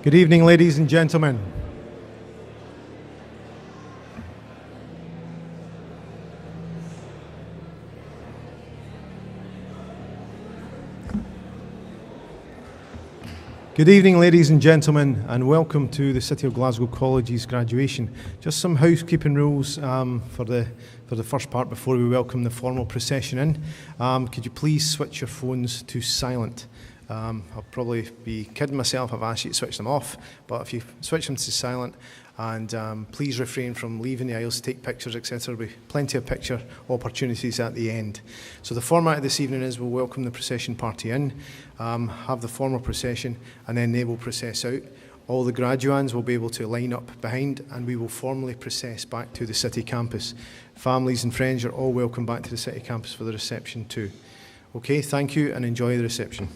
Good evening, ladies and gentlemen. Good evening, ladies and gentlemen, and welcome to the City of Glasgow College's graduation. Just some housekeeping rules for the first part before we welcome the formal procession in. Could you please switch your phones to silent? I'll probably be kidding myself if I ask you to switch them off, but if you switch them to silent, and please refrain from leaving the aisles to take pictures, etc. There'll be plenty of picture opportunities at the end. So the format of this evening is we'll welcome the procession party in, have the formal procession, and then they will process out. All the graduands will be able to line up behind, and we will formally process back to the city campus. Families and friends are all welcome back to the city campus for the reception too. Okay, thank you, and enjoy the reception.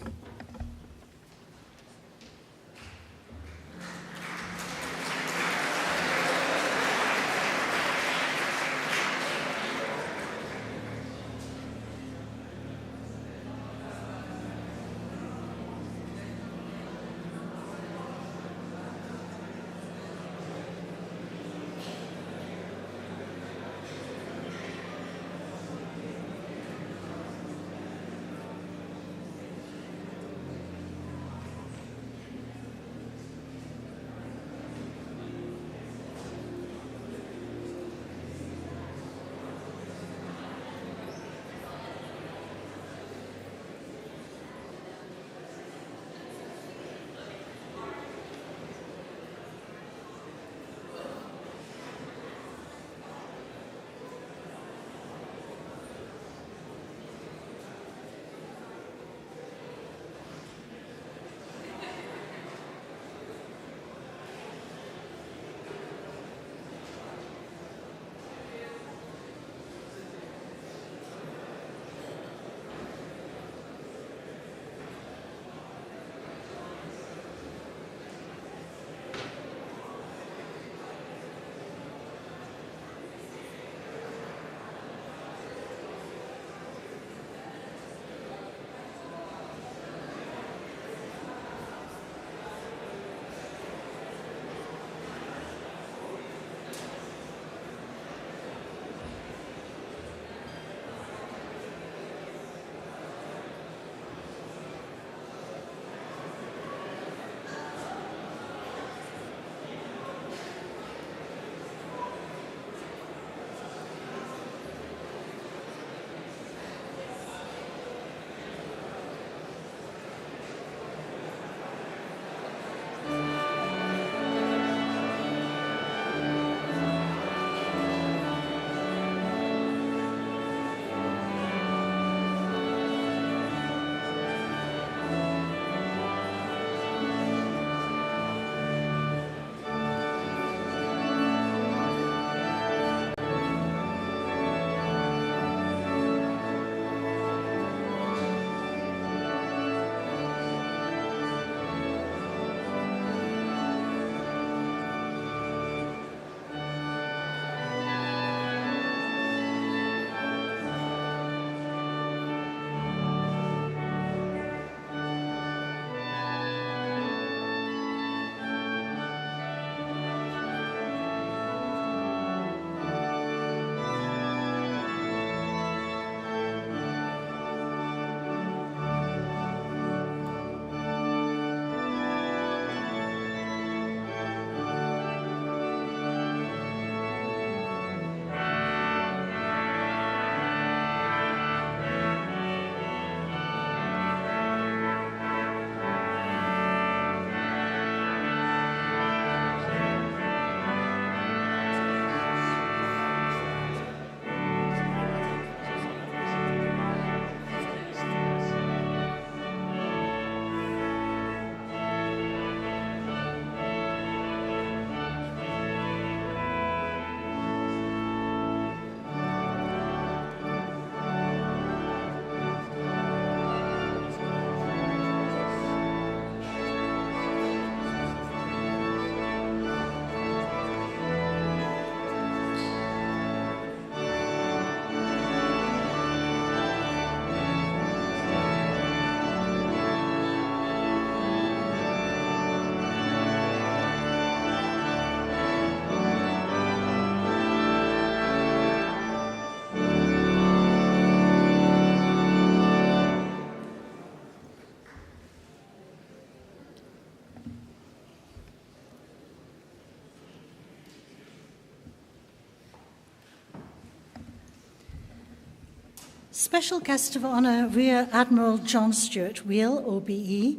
Special Guest of Honour Rear Admiral John Stewart, Wheel, OBE,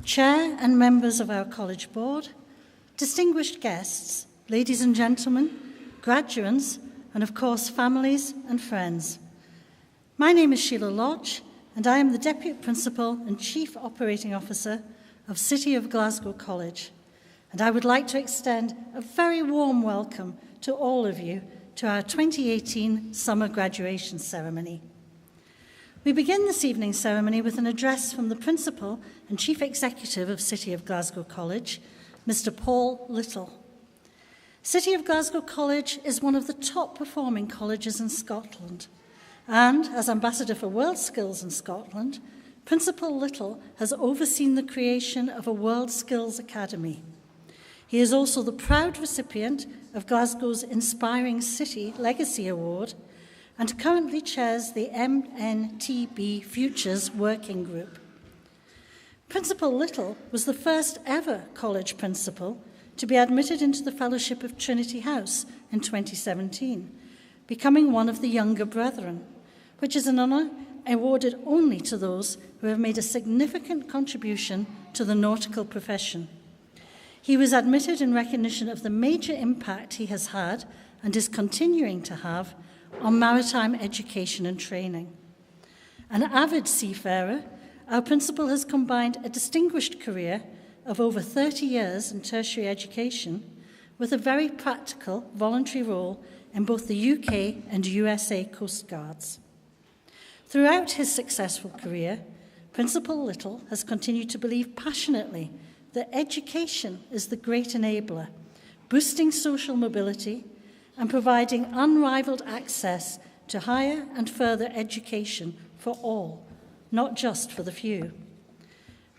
Chair and members of our College Board, distinguished guests, ladies and gentlemen, graduates, and of course families and friends. My name is Sheila Lodge, and I am the Deputy Principal and Chief Operating Officer of City of Glasgow College, and I would like to extend a very warm welcome to all of you to our 2018 summer graduation ceremony. We begin this evening's ceremony with an address from the Principal and Chief Executive of City of Glasgow College, Mr. Paul Little. City of Glasgow College is one of the top performing colleges in Scotland, and as Ambassador for World Skills in Scotland, Principal Little has overseen the creation of a World Skills Academy. He is also the proud recipient of Glasgow's Inspiring City Legacy Award and currently chairs the MNTB Futures Working Group. Principal Little was the first ever college principal to be admitted into the Fellowship of Trinity House in 2017, becoming one of the younger brethren, which is an honour awarded only to those who have made a significant contribution to the nautical profession. He was admitted in recognition of the major impact he has had and is continuing to have on maritime education and training. An avid seafarer, our principal has combined a distinguished career of over 30 years in tertiary education with a very practical voluntary role in both the UK and USA Coast Guards. Throughout his successful career, Principal Little has continued to believe passionately that education is the great enabler, boosting social mobility and providing unrivaled access to higher and further education for all, not just for the few.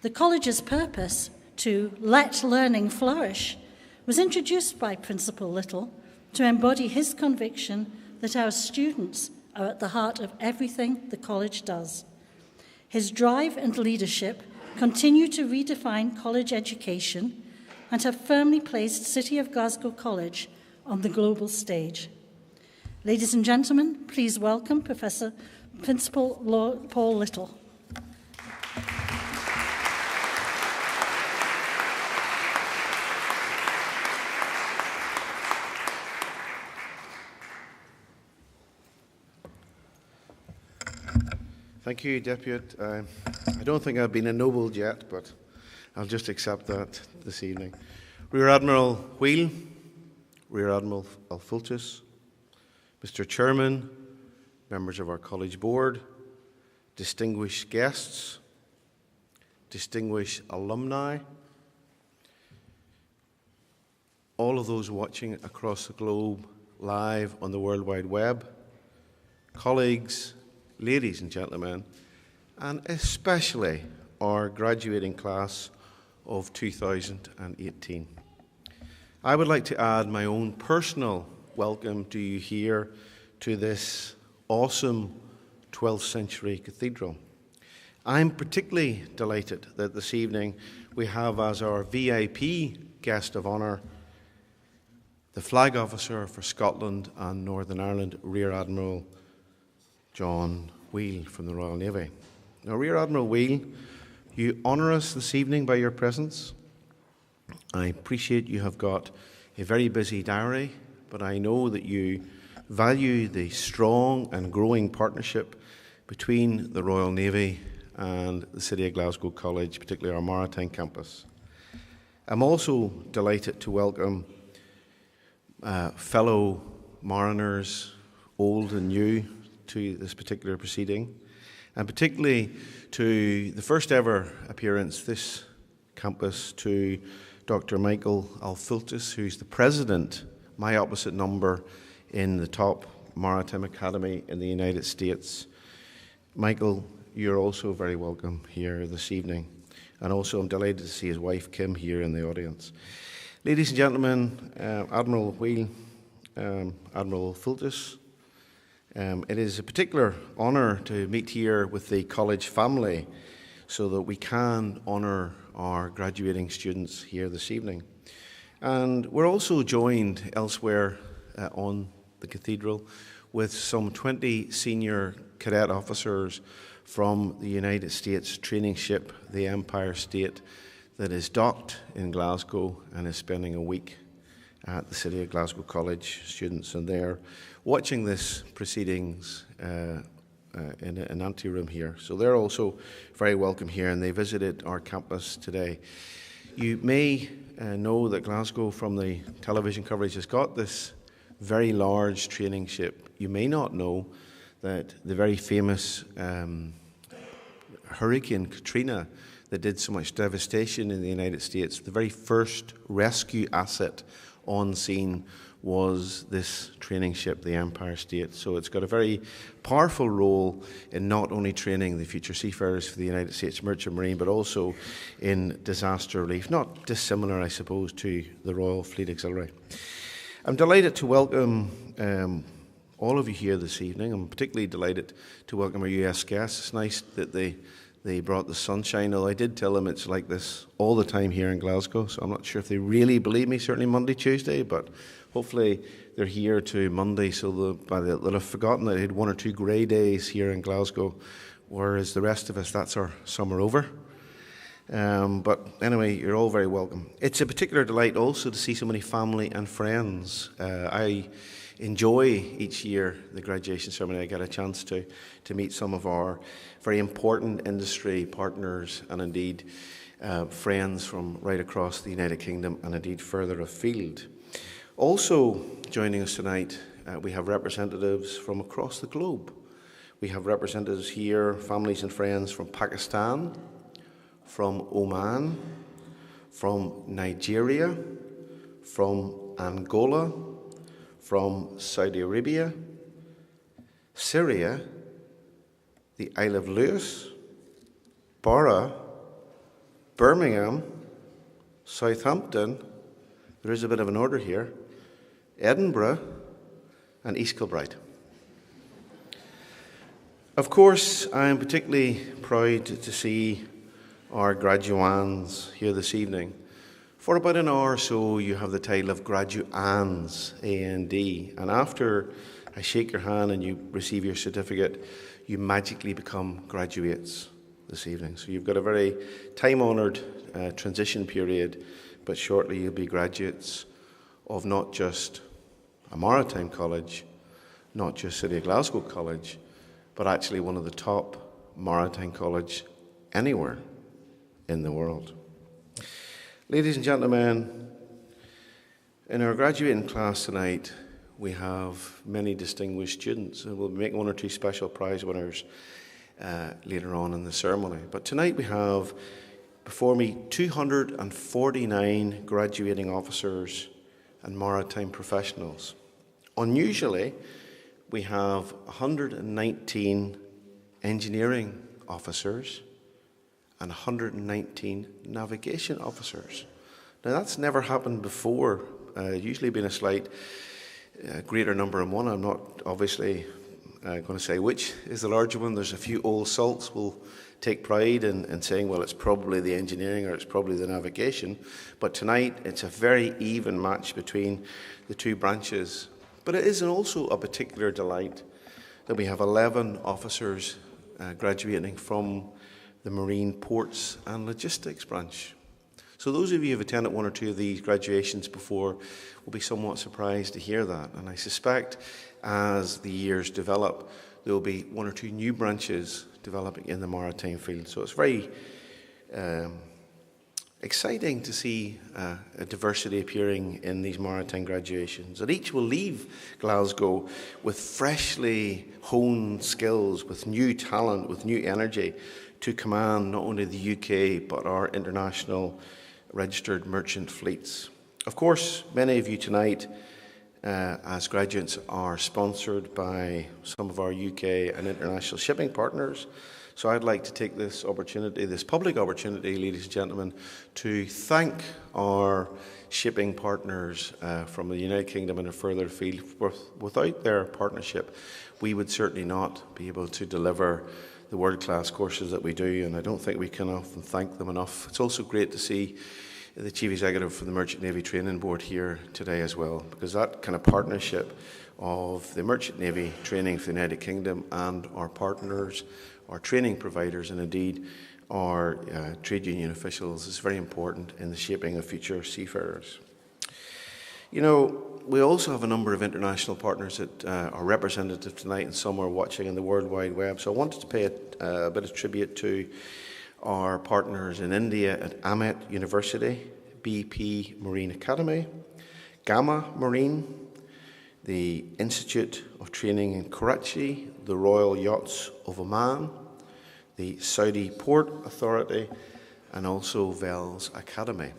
The college's purpose, to let learning flourish, was introduced by Principal Little to embody his conviction that our students are at the heart of everything the college does. His drive and leadership continue to redefine college education and have firmly placed City of Glasgow College on the global stage. Ladies and gentlemen, please welcome Principal Paul Little. Thank you, Deputy. I don't think I've been ennobled yet, but I'll just accept that this evening. Rear Admiral Wheel, Rear Admiral Alfultus, Mr. Chairman, members of our College Board, distinguished guests, distinguished alumni, all of those watching across the globe live on the World Wide Web, colleagues, ladies and gentlemen, and especially our graduating class of 2018. I would like to add my own personal welcome to you here to this awesome 12th century cathedral. I'm particularly delighted that this evening we have as our VIP guest of honour the Flag Officer for Scotland and Northern Ireland, Rear Admiral John Wheel from the Royal Navy. Now, Rear Admiral Wheel, you honour us this evening by your presence. I appreciate you have got a very busy diary, but I know that you value the strong and growing partnership between the Royal Navy and the City of Glasgow College, particularly our Maritime campus. I'm also delighted to welcome fellow mariners, old and new, to this particular proceeding, and particularly to the first ever appearance this campus to Dr. Michael Alfultus, who's the president, my opposite number, in the top maritime academy in the United States. Michael, you're also very welcome here this evening. And also I'm delighted to see his wife Kim here in the audience. Ladies and gentlemen, Admiral Wheel, Admiral Alfultus, it is a particular honour to meet here with the college family so that we can honour our graduating students here this evening. And we're also joined elsewhere on the cathedral with some 20 senior cadet officers from the United States training ship, the Empire State, that is docked in Glasgow and is spending a week at the City of Glasgow College students. And they're watching this proceedings in an anteroom here. So they're also very welcome here, and they visited our campus today. You may know that Glasgow, from the television coverage, has got this very large training ship. You may not know that the very famous Hurricane Katrina that did so much devastation in the United States, the very first rescue asset on scene was this training ship, the Empire State. So it's got a very powerful role in not only training the future seafarers for the United States Merchant Marine, but also in disaster relief, not dissimilar, I suppose, to the Royal Fleet Auxiliary. I'm delighted to welcome all of you here this evening. I'm particularly delighted to welcome our US guests. It's nice that they brought the sunshine, although I did tell them it's like this all the time here in Glasgow, so I'm not sure if they really believe me, certainly Monday, Tuesday, but hopefully they're here to Monday, so they'll have forgotten that they had 1 or 2 grey days here in Glasgow, whereas the rest of us, that's our summer over. But anyway, you're all very welcome. It's a particular delight also to see so many family and friends. I enjoy each year the graduation ceremony. I get a chance to meet some of our very important industry partners and indeed friends from right across the United Kingdom and indeed further afield. Also joining us tonight, we have representatives from across the globe. We have representatives here, families and friends from Pakistan, from Oman, from Nigeria, from Angola, from Saudi Arabia, Syria, the Isle of Lewis, Barra, Birmingham, Southampton, there is a bit of an order here, Edinburgh, and East Kilbride. Of course, I am particularly proud to see our graduands here this evening. For about an hour or so, you have the title of graduands, A-N-D, and after I shake your hand and you receive your certificate, you magically become graduates this evening. So you've got a very time-honoured transition period, but shortly you'll be graduates of not just a maritime college, not just City of Glasgow College, but actually one of the top maritime colleges anywhere in the world. Ladies and gentlemen, in our graduating class tonight, we have many distinguished students, and we'll be making 1 or 2 special prize winners later on in the ceremony. But tonight we have before me 249 graduating officers and maritime professionals. Unusually, we have 119 engineering officers and 119 navigation officers. Now that's never happened before. Usually been a slight greater number in one. I'm not obviously going to say which is the larger one. There's a few old salts will take pride in saying, well, it's probably the engineering or it's probably the navigation. But tonight it's a very even match between the 2 branches. But it is also a particular delight that we have 11 officers graduating from the Marine Ports and Logistics branch. So those of you who have attended 1 or 2 of these graduations before will be somewhat surprised to hear that. And I suspect as the years develop, there will be 1 or 2 new branches developing in the maritime field. So it's very exciting to see a diversity appearing in these maritime graduations. And each will leave Glasgow with freshly honed skills, with new talent, with new energy to command not only the UK but our international registered merchant fleets. Of course, many of you tonight as graduates are sponsored by some of our UK and international shipping partners. So I'd like to take this opportunity, this public opportunity, ladies and gentlemen, to thank our shipping partners from the United Kingdom and further afield. Without their partnership, we would certainly not be able to deliver the world-class courses that we do, and I don't think we can often thank them enough. It's also great to see the Chief Executive for the Merchant Navy Training Board here today as well, because that kind of partnership of the Merchant Navy training for the United Kingdom and our partners, our training providers, and indeed our trade union officials is very important in the shaping of future seafarers. You know, we also have a number of international partners that are represented tonight, and some are watching on the World Wide Web. So I wanted to pay a bit of tribute to our partners in India at Amit University, BP Marine Academy, Gamma Marine, the Institute of Training in Karachi, the Royal Yachts of Oman, the Saudi Port Authority, and also Vels Academy.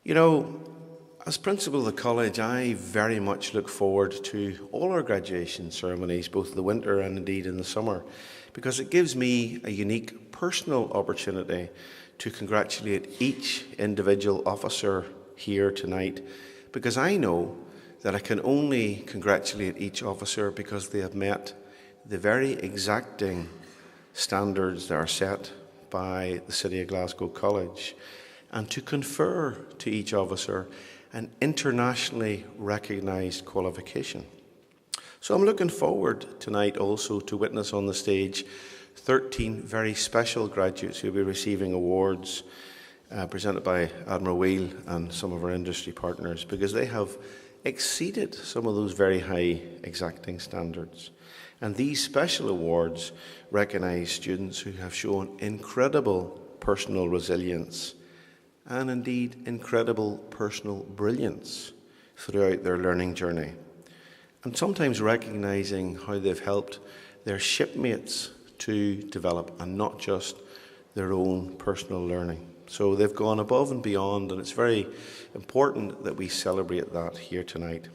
You know, as principal of the college, I very much look forward to all our graduation ceremonies, both in the winter and indeed in the summer, because it gives me a unique personal opportunity to congratulate each individual officer here tonight, because I know that I can only congratulate each officer because they have met the very exacting standards that are set by the City of Glasgow College, and to confer to each officer an internationally recognised qualification. So I'm looking forward tonight also to witness on the stage 13 very special graduates who will be receiving awards presented by Admiral Wheel and some of our industry partners, because they have exceeded some of those very high exacting standards. And these special awards recognise students who have shown incredible personal resilience and indeed incredible personal brilliance throughout their learning journey, and sometimes recognising how they've helped their shipmates to develop and not just their own personal learning. So they've gone above and beyond, and it's very important that we celebrate that here tonight.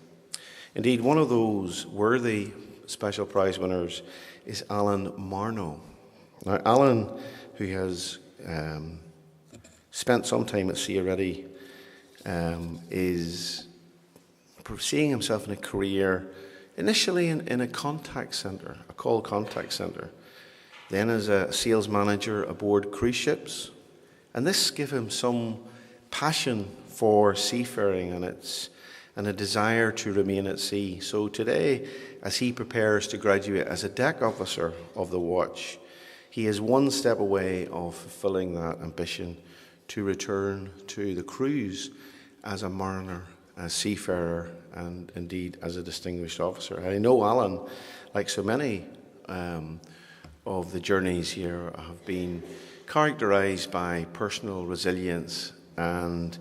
Indeed, one of those worthy special prize winners is Alan Marno. Now, Alan, who has spent some time at sea already, is seeing himself in a career initially in a contact centre, a call contact centre, then as a sales manager aboard cruise ships. And this gave him some passion for seafaring and a desire to remain at sea. So today, as he prepares to graduate as a deck officer of the watch, he is one step away of fulfilling that ambition to return to the cruise as a mariner, a seafarer, and indeed as a distinguished officer. I know Alan, like so many of the journeys here, have been characterised by personal resilience and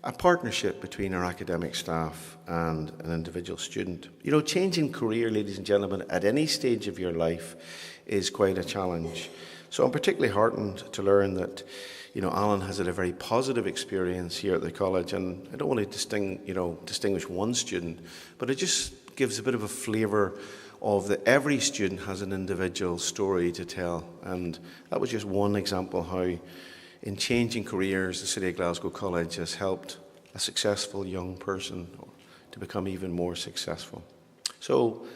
a partnership between our academic staff and an individual student. You know, changing career, ladies and gentlemen, at any stage of your life is quite a challenge. So I'm particularly heartened to learn that, you know, Alan has had a very positive experience here at the college, and I don't want to distinguish one student, but it just gives a bit of a flavour of that every student has an individual story to tell. And that was just one example how in changing careers the City of Glasgow College has helped a successful young person to become even more successful. So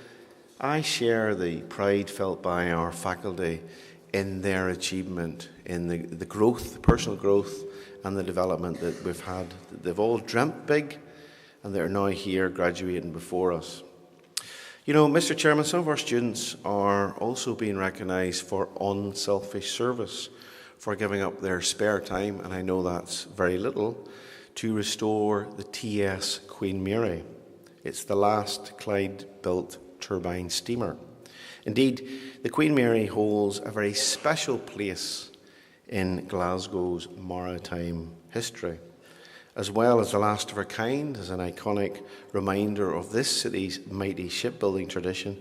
I share the pride felt by our faculty in their achievement, in the growth, the personal growth and the development that we've had. They've all dreamt big, and they're now here graduating before us. You know, Mr. Chairman, some of our students are also being recognised for unselfish service, for giving up their spare time, and I know that's very little, to restore the TS Queen Mary. It's the last Clyde-built turbine steamer. Indeed, the Queen Mary holds a very special place in Glasgow's maritime history, as well as the last of her kind, as an iconic reminder of this city's mighty shipbuilding tradition.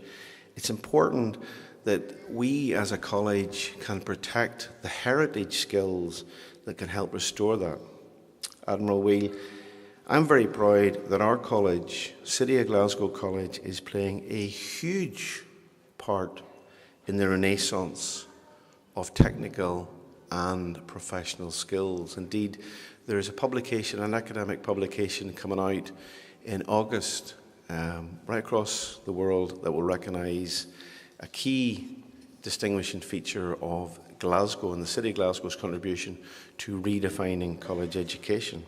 It's important that we as a college can protect the heritage skills that can help restore that. Admiral Wheel, I'm very proud that our college, City of Glasgow College, is playing a huge part in the renaissance of technical and professional skills. Indeed, there is a publication, an academic publication coming out in August right across the world that will recognise a key distinguishing feature of Glasgow and the City of Glasgow's contribution to redefining college education.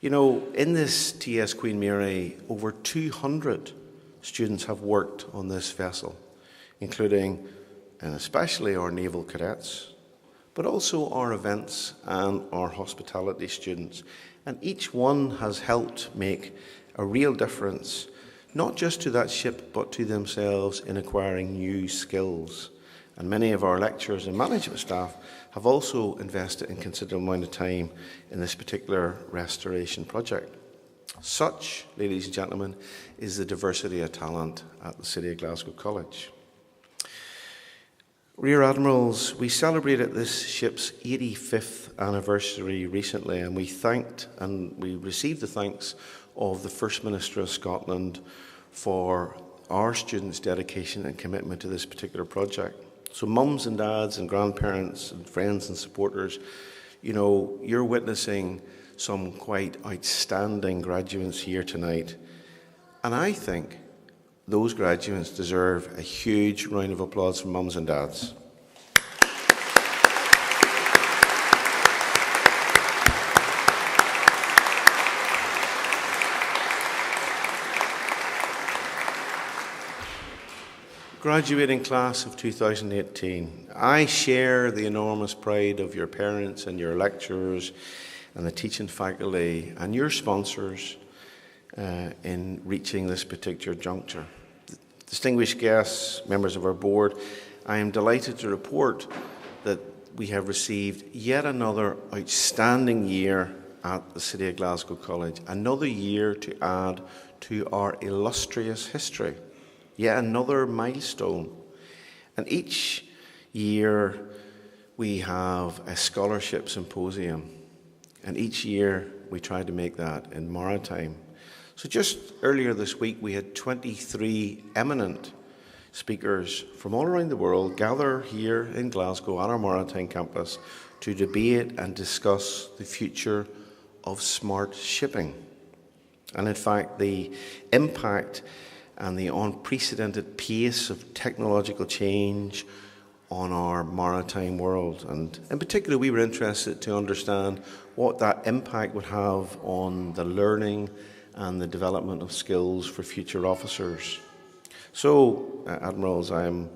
You know, in this TS Queen Mary, over 200 students have worked on this vessel, including and especially our naval cadets, but also our events and our hospitality students. And each one has helped make a real difference, not just to that ship, but to themselves in acquiring new skills. And many of our lecturers and management staff have also invested a considerable amount of time in this particular restoration project. Such, ladies and gentlemen, is the diversity of talent at the City of Glasgow College. Rear Admirals, we celebrated this ship's 85th anniversary recently, and we received the thanks of the First Minister of Scotland for our students' dedication and commitment to this particular project. So mums and dads and grandparents and friends and supporters, you know, you're witnessing some quite outstanding graduates here tonight. And I think those graduates deserve a huge round of applause from mums and dads. Graduating class of 2018, I share the enormous pride of your parents and your lecturers and the teaching faculty and your sponsors in reaching this particular juncture. Distinguished guests, members of our board, I am delighted to report that we have received yet another outstanding year at the City of Glasgow College, another year to add to our illustrious history. Yet another milestone. And each year we have a scholarship symposium. And each year we try to make that in maritime. So just earlier this week we had 23 eminent speakers from all around the world gather here in Glasgow on our maritime campus to debate and discuss the future of smart shipping. And in fact, the impact and the unprecedented pace of technological change on our maritime world. And in particular, we were interested to understand what that impact would have on the learning and the development of skills for future officers. So, Admirals, I am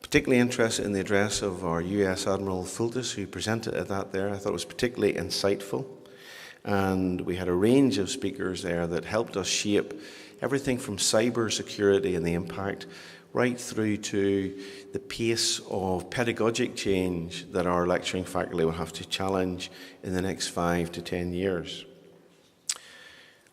particularly interested in the address of our US Admiral Fultus, who presented at that there. I thought it was particularly insightful. And we had a range of speakers there that helped us shape everything from cyber security and the impact right through to the pace of pedagogic change that our lecturing faculty will have to challenge in the next 5 to 10 years.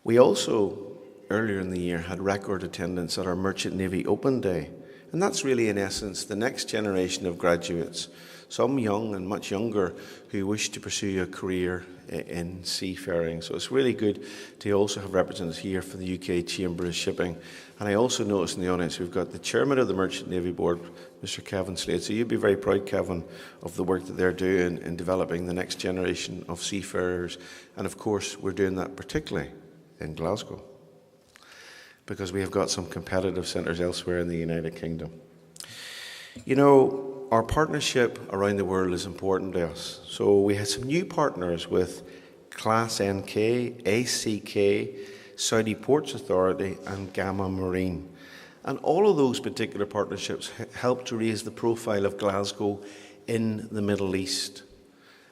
We also, earlier in the year, had record attendance at our Merchant Navy Open Day. And that's really, in essence, the next generation of graduates, some young and much younger, who wish to pursue a career in seafaring. So it's really good to also have representatives here for the UK Chamber of Shipping. And I also noticed in the audience we've got the chairman of the Merchant Navy Board, Mr. Kevin Slade. So you'd be very proud, Kevin, of the work that they're doing in developing the next generation of seafarers. And of course, we're doing that particularly in Glasgow, because we have got some competitive centres elsewhere in the United Kingdom. You know, our partnership around the world is important to us. So we had some new partners with Class NK, ACK, Saudi Ports Authority and Gamma Marine. And all of those particular partnerships helped to raise the profile of Glasgow in the Middle East.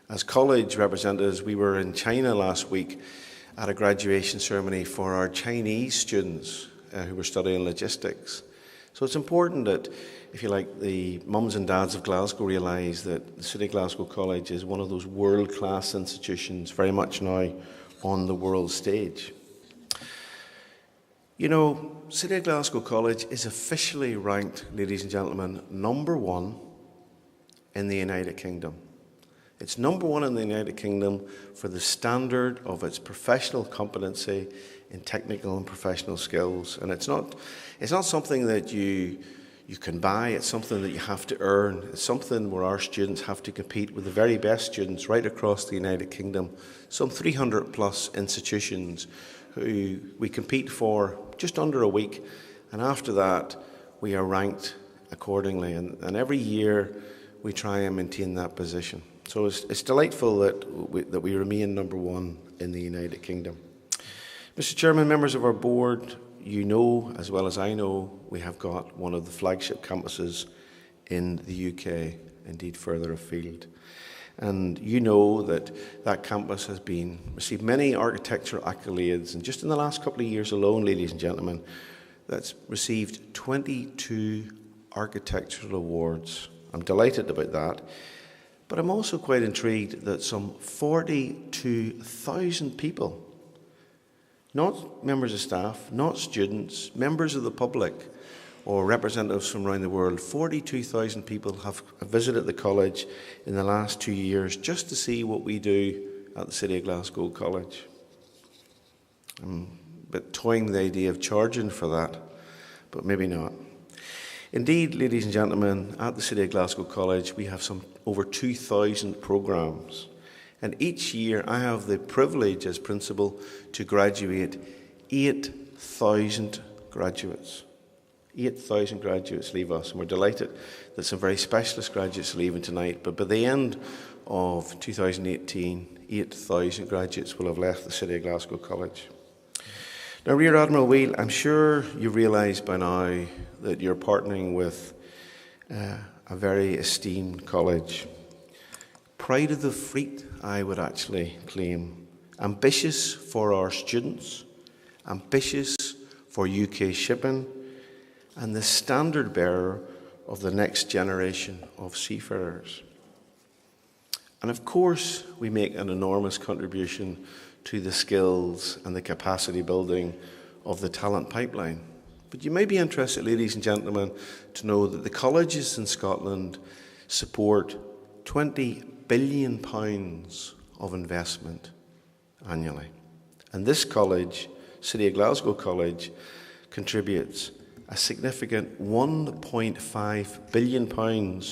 As college representatives, we were in China last week at a graduation ceremony for our Chinese students who were studying logistics. So it's important that, if you like, the mums and dads of Glasgow realise that the City of Glasgow College is one of those world-class institutions very much now on the world stage. You know, City of Glasgow College is officially ranked, ladies and gentlemen, #1 in the United Kingdom. It's #1 in the United Kingdom for the standard of its professional competency in technical and professional skills. And it's not something that you can buy, it's something that you have to earn. It's something where our students have to compete with the very best students right across the United Kingdom, some 300 plus institutions who we compete for just under a week. And after that, we are ranked accordingly. And every year, we try and maintain that position. So it's delightful that we remain #1 in the United Kingdom. Mr. Chairman, members of our board, you know as well as I know we have got one of the flagship campuses in the UK, indeed further afield. And you know that that campus has received many architectural accolades, and just in the last couple of years alone, ladies and gentlemen, that's received 22 architectural awards. I'm delighted about that, but I'm also quite intrigued that some 42,000 people, not members of staff, not students, members of the public, or representatives from around the world, 42,000 people have visited the college in the last 2 years just to see what we do at the City of Glasgow College. I'm a bit toying with the idea of charging for that, but maybe not. Indeed, ladies and gentlemen, at the City of Glasgow College we have over 2,000 programmes, and each year I have the privilege as principal to graduate 8,000 graduates. 8,000 graduates leave us, and we're delighted that some very specialist graduates are leaving tonight, but by the end of 2018, 8,000 graduates will have left the City of Glasgow College. Now, Rear Admiral Wheel, I'm sure you realise by now that you're partnering with a very esteemed college. Pride of the fleet, I would actually claim. Ambitious for our students, ambitious for UK shipping, and the standard bearer of the next generation of seafarers. And of course, we make an enormous contribution to the skills and the capacity building of the talent pipeline. But you may be interested, ladies and gentlemen, to know that the colleges in Scotland support £20 billion of investment annually. And this college, City of Glasgow College, contributes a significant £1.5 billion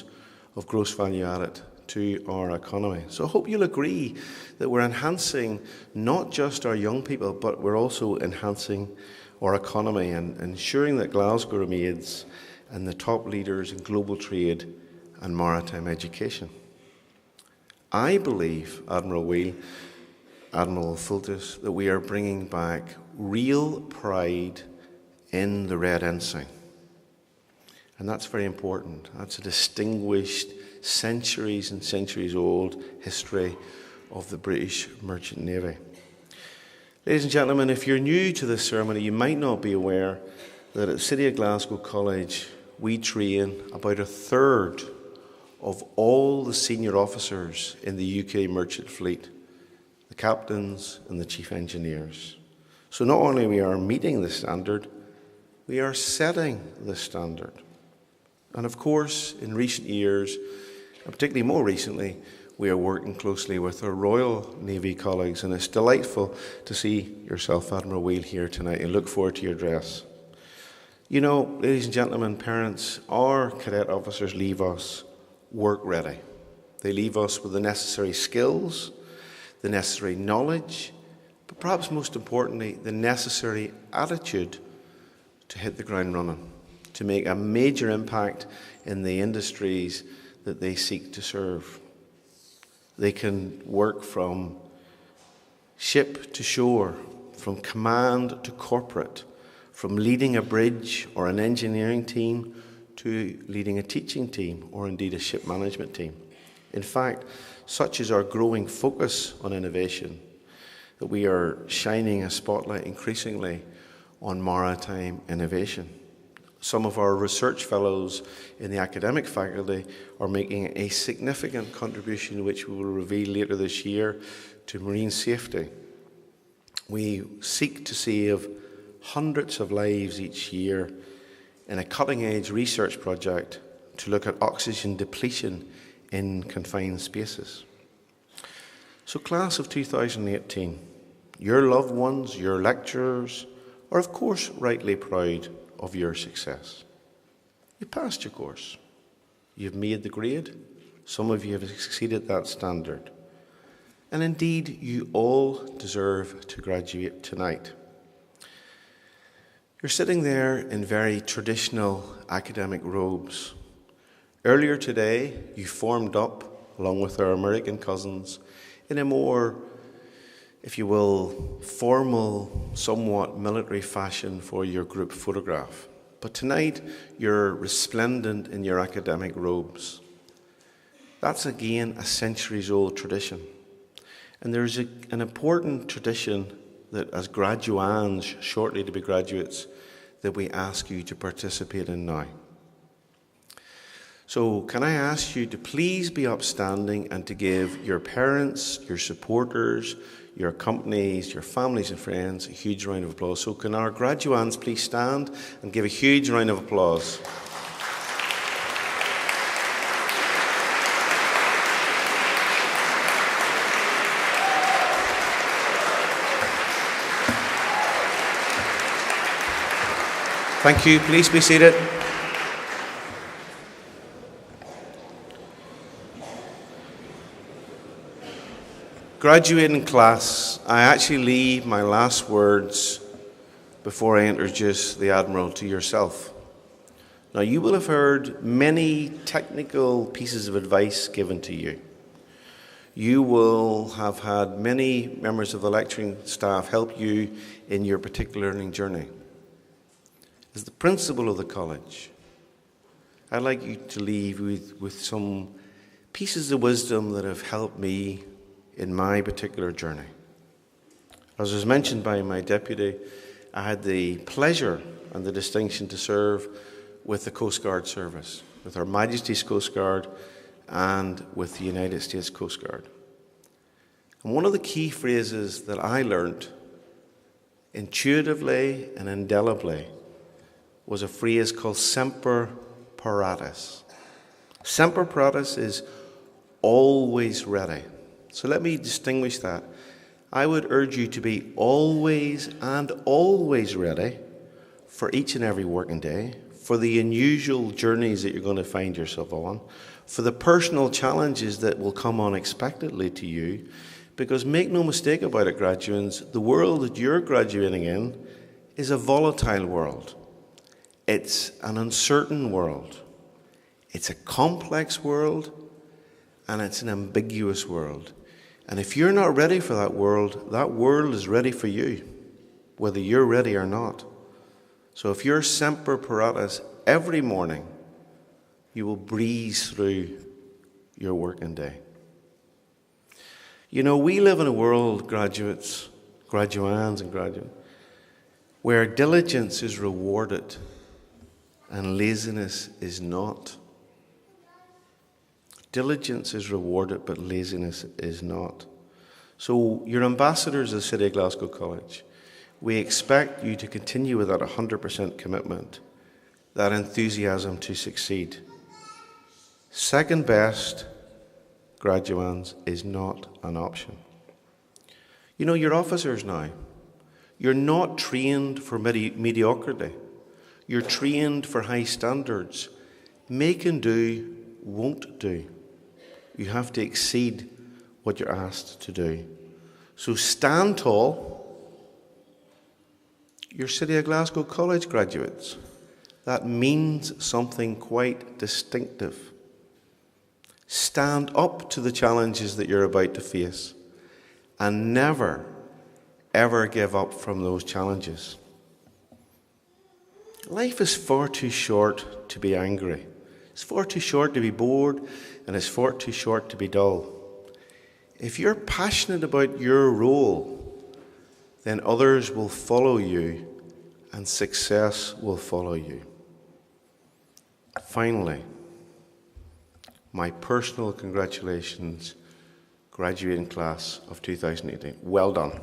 of gross value added to our economy. So I hope you'll agree that we're enhancing not just our young people, but we're also enhancing our economy and ensuring that Glasgow remains and the top leaders in global trade and maritime education. I believe, Admiral Wheel, Admiral Fultus, that we are bringing back real pride in the Red Ensign. And that's very important. That's a distinguished, centuries and centuries old history of the British Merchant Navy. Ladies and gentlemen, if you're new to this ceremony, you might not be aware that at City of Glasgow College we train about a third of all the senior officers in the UK merchant fleet, the captains and the chief engineers. So not only we are meeting the standard, we are setting the standard. And of course, in recent years, and particularly more recently, we are working closely with our Royal Navy colleagues, and it's delightful to see yourself, Admiral Wheel, here tonight, and look forward to your address. You know, ladies and gentlemen, parents, our cadet officers leave us work ready. They leave us with the necessary skills, the necessary knowledge, but perhaps most importantly, the necessary attitude to hit the ground running, to make a major impact in the industries that they seek to serve. They can work from ship to shore, from command to corporate, from leading a bridge or an engineering team to leading a teaching team or indeed a ship management team. In fact, such is our growing focus on innovation that we are shining a spotlight increasingly on maritime innovation. Some of our research fellows in the academic faculty are making a significant contribution, which we will reveal later this year, to marine safety. We seek to save hundreds of lives each year in a cutting-edge research project to look at oxygen depletion in confined spaces. So class of 2018, your loved ones, your lecturers, are of course rightly proud of your success. You passed your course. You've made the grade. Some of you have exceeded that standard. And indeed, you all deserve to graduate tonight. You're sitting there in very traditional academic robes. Earlier today, you formed up, along with our American cousins, in a more if you will, formal, somewhat military fashion for your group photograph. But tonight, you're resplendent in your academic robes. That's again a centuries-old tradition. And there's an important tradition that as graduands, shortly to be graduates, that we ask you to participate in now. So can I ask you to please be upstanding and to give your parents, your supporters, your companies, your families and friends a huge round of applause. So can our graduands please stand and give a huge round of applause. Thank you. Please be seated. Graduating class, I actually leave my last words before I introduce the Admiral to yourself. Now, you will have heard many technical pieces of advice given to you. You will have had many members of the lecturing staff help you in your particular learning journey. As the principal of the college, I'd like you to leave with some pieces of wisdom that have helped me in my particular journey. As was mentioned by my deputy, I had the pleasure and the distinction to serve with the Coast Guard service, with Her Majesty's Coast Guard and with the United States Coast Guard. And one of the key phrases that I learned intuitively and indelibly was a phrase called semper paratus. Semper paratus is always ready. So let me distinguish that. I would urge you to be always and always ready for each and every working day, for the unusual journeys that you're going to find yourself on, for the personal challenges that will come unexpectedly to you, because make no mistake about it, graduates, the world that you're graduating in is a volatile world. It's an uncertain world. It's a complex world, and it's an ambiguous world. And if you're not ready for that world is ready for you, whether you're ready or not. So if you're semper paratus every morning, you will breeze through your working day. You know, we live in a world, graduates, graduands and graduates, where diligence is rewarded and laziness is not. Diligence is rewarded, but laziness is not. So, you're ambassadors of the City of Glasgow College. We expect you to continue with that 100% commitment, that enthusiasm to succeed. Second best, graduands, is not an option. You know, you're officers now. You're not trained for mediocrity. You're trained for high standards. Make and do won't do. You have to exceed what you're asked to do. So stand tall. You're City of Glasgow College graduates. That means something quite distinctive. Stand up to the challenges that you're about to face and never, ever give up from those challenges. Life is far too short to be angry. It's far too short to be bored, and it's far too short to be dull. If you're passionate about your role, then others will follow you, and success will follow you. Finally, my personal congratulations, graduating class of 2018. Well done.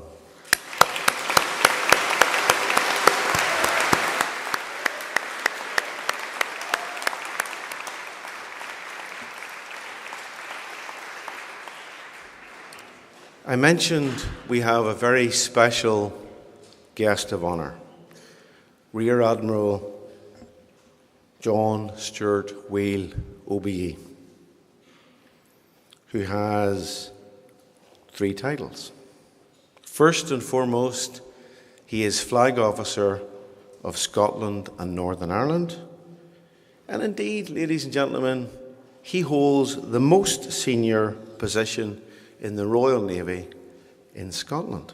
I mentioned we have a very special guest of honour, Rear Admiral John Stewart Wheel, OBE, who has 3 titles. First and foremost, he is Flag Officer of Scotland and Northern Ireland. And indeed, ladies and gentlemen, he holds the most senior position in the Royal Navy in Scotland.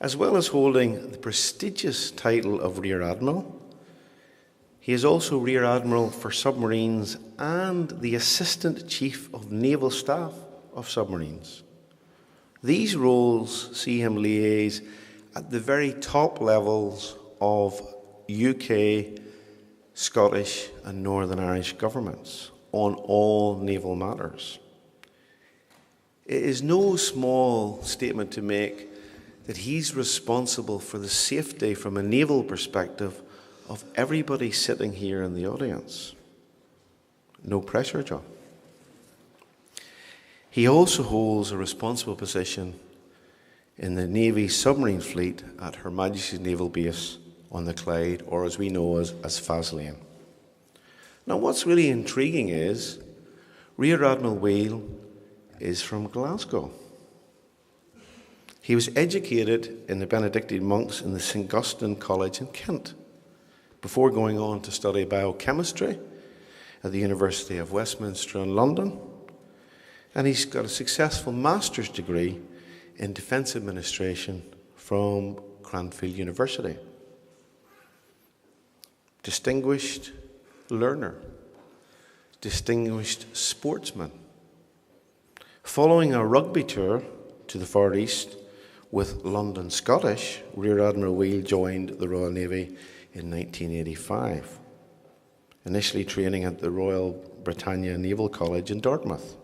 As well as holding the prestigious title of Rear Admiral, he is also Rear Admiral for submarines and the Assistant Chief of Naval Staff of submarines. These roles see him liaise at the very top levels of UK, Scottish and Northern Irish governments on all naval matters. It is no small statement to make that he's responsible for the safety from a naval perspective of everybody sitting here in the audience. No pressure, John. He also holds a responsible position in the Navy submarine fleet at Her Majesty's Naval Base on the Clyde, or as we know as Faslane. Now, what's really intriguing is Rear Admiral Wheel is from Glasgow. He was educated in the Benedictine monks in the St. Augustine College in Kent, before going on to study biochemistry at the University of Westminster in London. And he's got a successful master's degree in defence administration from Cranfield University. Distinguished learner, distinguished sportsman. Following a rugby tour to the Far East with London Scottish, Rear Admiral Wheel joined the Royal Navy in 1985, initially training at the Royal Britannia Naval College in Dartmouth.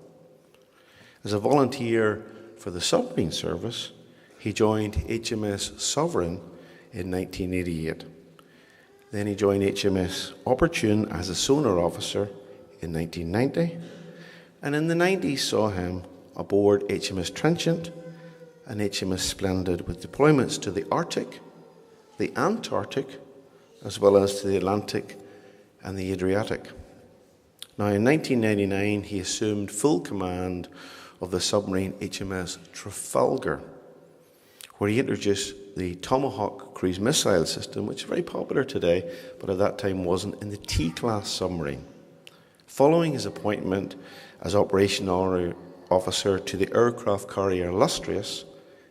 As a volunteer for the submarine service, he joined HMS Sovereign in 1988. Then he joined HMS Opportune as a sonar officer in 1990, and in the 90s saw him aboard HMS Trenchant and HMS Splendid with deployments to the Arctic, the Antarctic, as well as to the Atlantic and the Adriatic. Now, in 1999, he assumed full command of the submarine HMS Trafalgar, where he introduced the Tomahawk cruise missile system, which is very popular today, but at that time wasn't, in the T-class submarine. Following his appointment as operational officer to the aircraft carrier Illustrious,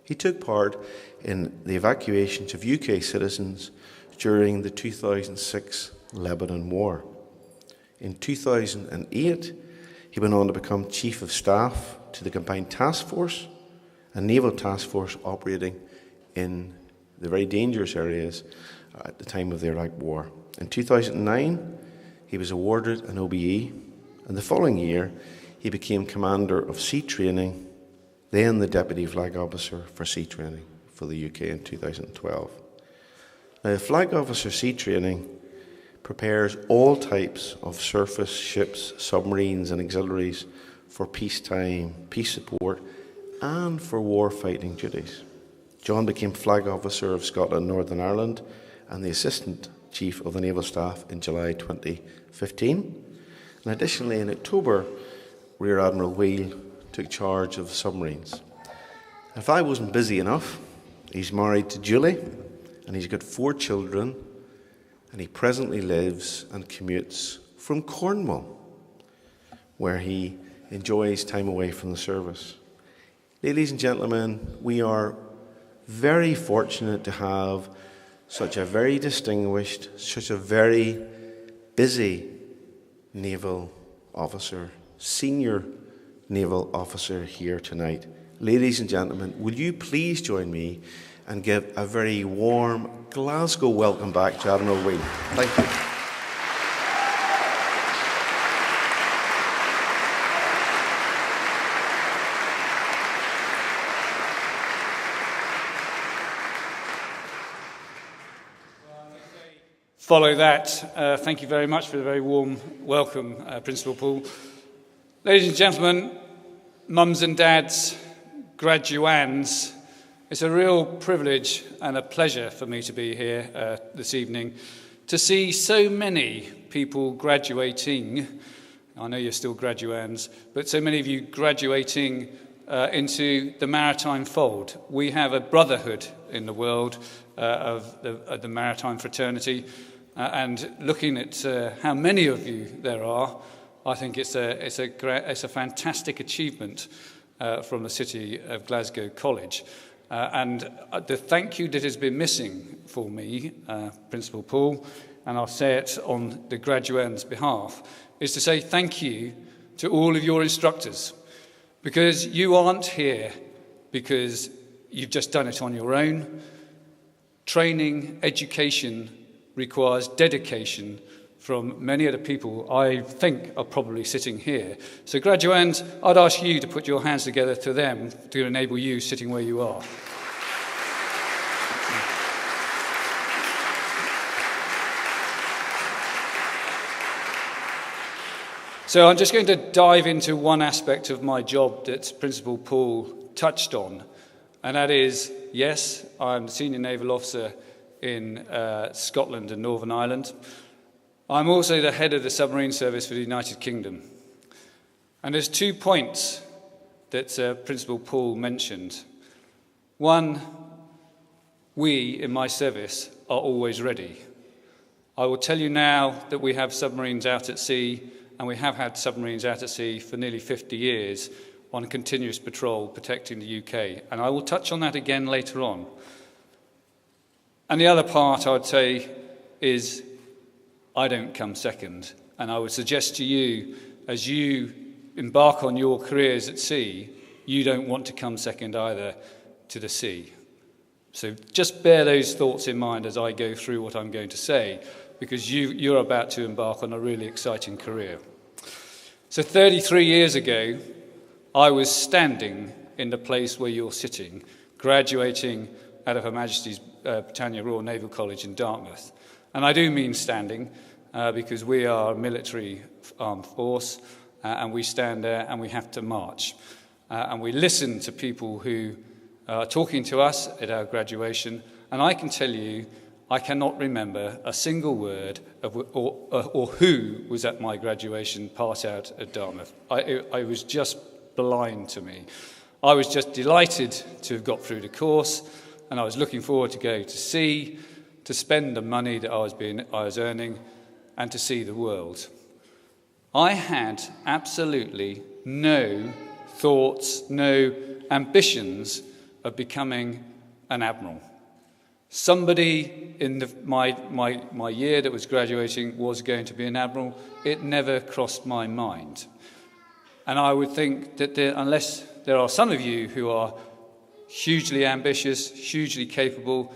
he took part in the evacuations of UK citizens during the 2006 Lebanon War. In 2008, he went on to become Chief of Staff to the Combined Task Force, a naval task force operating in the very dangerous areas at the time of the Iraq War. In 2009, he was awarded an OBE, and the following year, he became Commander of Sea Training, then the Deputy Flag Officer for Sea Training for the UK in 2012. Now, the Flag Officer Sea Training prepares all types of surface ships, submarines and auxiliaries for peacetime, peace support and for war-fighting duties. John became Flag Officer of Scotland, Northern Ireland and the Assistant Chief of the Naval Staff in July 2015. And additionally, in October, Rear Admiral Wheel took charge of submarines. If I wasn't busy enough, he's married to Julie and he's got 4 children, and he presently lives and commutes from Cornwall, where he enjoys time away from the service. Ladies and gentlemen, we are very fortunate to have such a very distinguished, such a very busy naval officer, senior naval officer here tonight. Ladies and gentlemen, will you please join me and give a very warm Glasgow welcome back to Admiral Wheel. Thank you. Follow that. Thank you very much for the very warm welcome, Principal Paul. Ladies and gentlemen, mums and dads, graduands, it's a real privilege and a pleasure for me to be here this evening to see so many people graduating. I know you're still graduands, but so many of you graduating into the maritime fold. We have a brotherhood in the world of the maritime fraternity, and looking at how many of you there are, I think it's a fantastic achievement from the City of Glasgow College. And the thank you that has been missing for me, Principal Paul, and I'll say it on the graduands' behalf, is to say thank you to all of your instructors, because you aren't here because you've just done it on your own. Training, education requires dedication from many of the people I think are probably sitting here. So graduands, I'd ask you to put your hands together to them to enable you sitting where you are. So I'm just going to dive into one aspect of my job that Principal Paul touched on, and that is, yes, I'm the Senior Naval Officer in Scotland and Northern Ireland. I'm also the head of the submarine service for the United Kingdom. And there's 2 points that Principal Paul mentioned. One, we in my service are always ready. I will tell you now that we have submarines out at sea, and we have had submarines out at sea for nearly 50 years on continuous patrol protecting the UK. And I will touch on that again later on. And the other part I would say is I don't come second. And I would suggest to you, as you embark on your careers at sea, you don't want to come second either to the sea. So just bear those thoughts in mind as I go through what I'm going to say, because you're about to embark on a really exciting career. So 33 years ago, I was standing in the place where you're sitting, graduating out of Her Majesty's Britannia Royal Naval College in Dartmouth. And I do mean standing, because we are a military armed force, and we stand there and we have to march. And we listen to people who are talking to us at our graduation, and I can tell you, I cannot remember a single word of, or who was at my graduation part out at Dartmouth. I was just blind to me. I was just delighted to have got through the course, and I was looking forward to go to sea, to spend the money that I was earning, and to see the world. I had absolutely no thoughts, no ambitions of becoming an admiral. Somebody in my year that was graduating was going to be an admiral. It never crossed my mind. And I would think that unless there are some of you who are hugely ambitious, hugely capable,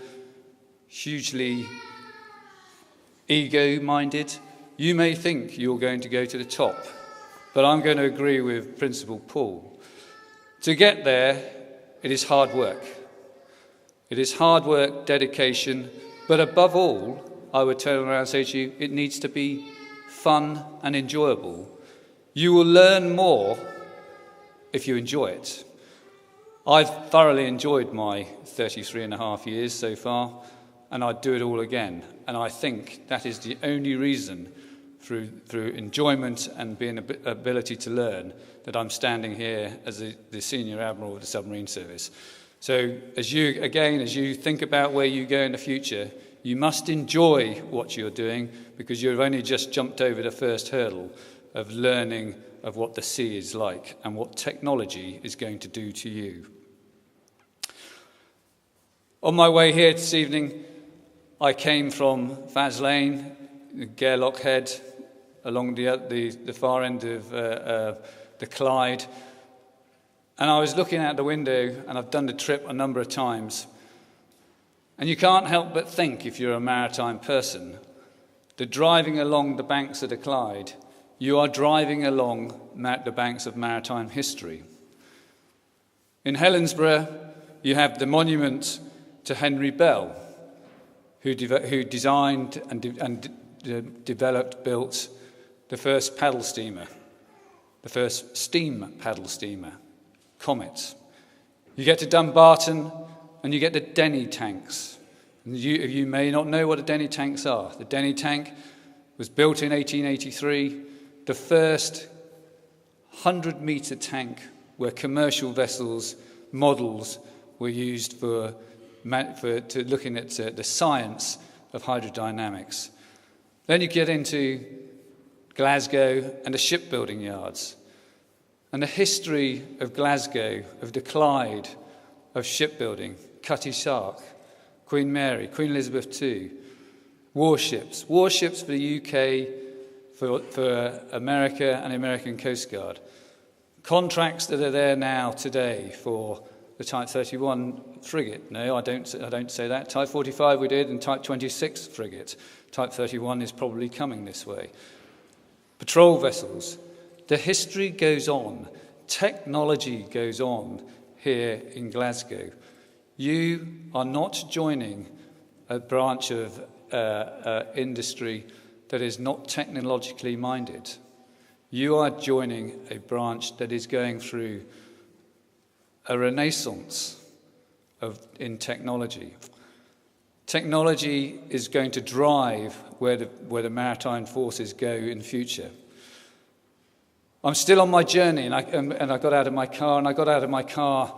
hugely ego-minded, you may think you're going to go to the top. But I'm going to agree with Principal Paul. To get there, it is hard work. It is hard work, dedication, but above all, I would turn around and say to you, it needs to be fun and enjoyable. You will learn more if you enjoy it. I've thoroughly enjoyed my 33 and a half years so far, and I'd do it all again. And I think that is the only reason, through enjoyment and being ability to learn, that I'm standing here as the Senior Admiral of the Submarine Service. So as you think about where you go in the future, you must enjoy what you're doing, because you've only just jumped over the first hurdle of learning of what the sea is like and what technology is going to do to you. On my way here this evening, I came from Faslane, Gairloch Head, along the far end of the Clyde. And I was looking out the window, and I've done the trip a number of times. And you can't help but think, if you're a maritime person, that driving along the banks of the Clyde, you are driving along the banks of maritime history. In Helensburgh, you have the monument to Henry Bell, who designed and built the first paddle steamer, the first steam paddle steamer, Comet. You get to Dumbarton and you get the Denny tanks. And you may not know what the Denny tanks are. The Denny tank was built in 1883, the first 100-metre tank where commercial vessels models were used for looking at the science of hydrodynamics. Then you get into Glasgow and the shipbuilding yards. and the history of Glasgow, of the Clyde, of shipbuilding, Cutty Sark, Queen Mary, Queen Elizabeth II, warships for the UK, for America and the American Coast Guard, contracts that are there now today for the Type 31 frigate. No, I don't say that. Type 45 we did, and Type 26 frigate. Type 31 is probably coming this way. Patrol vessels. The history goes on. Technology goes on here in Glasgow. You are not joining a branch of industry that is not technologically minded. You are joining a branch that is going through a renaissance in technology. Technology is going to drive where the maritime forces go in the future. I'm still on my journey, and I got out of my car,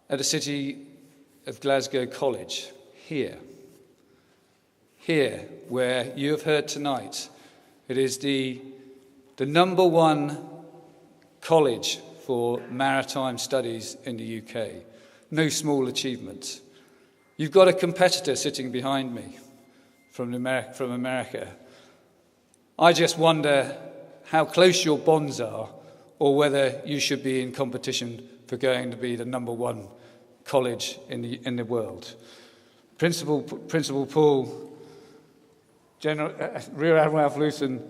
at the City of Glasgow College, here, where you have heard tonight. It is the number one college for maritime studies in the UK. No small achievement. You've got a competitor sitting behind me from America. I just wonder how close your bonds are, or whether you should be in competition for going to be the number one college in the world. Principal Paul, Rear Admiral Alf Lewson,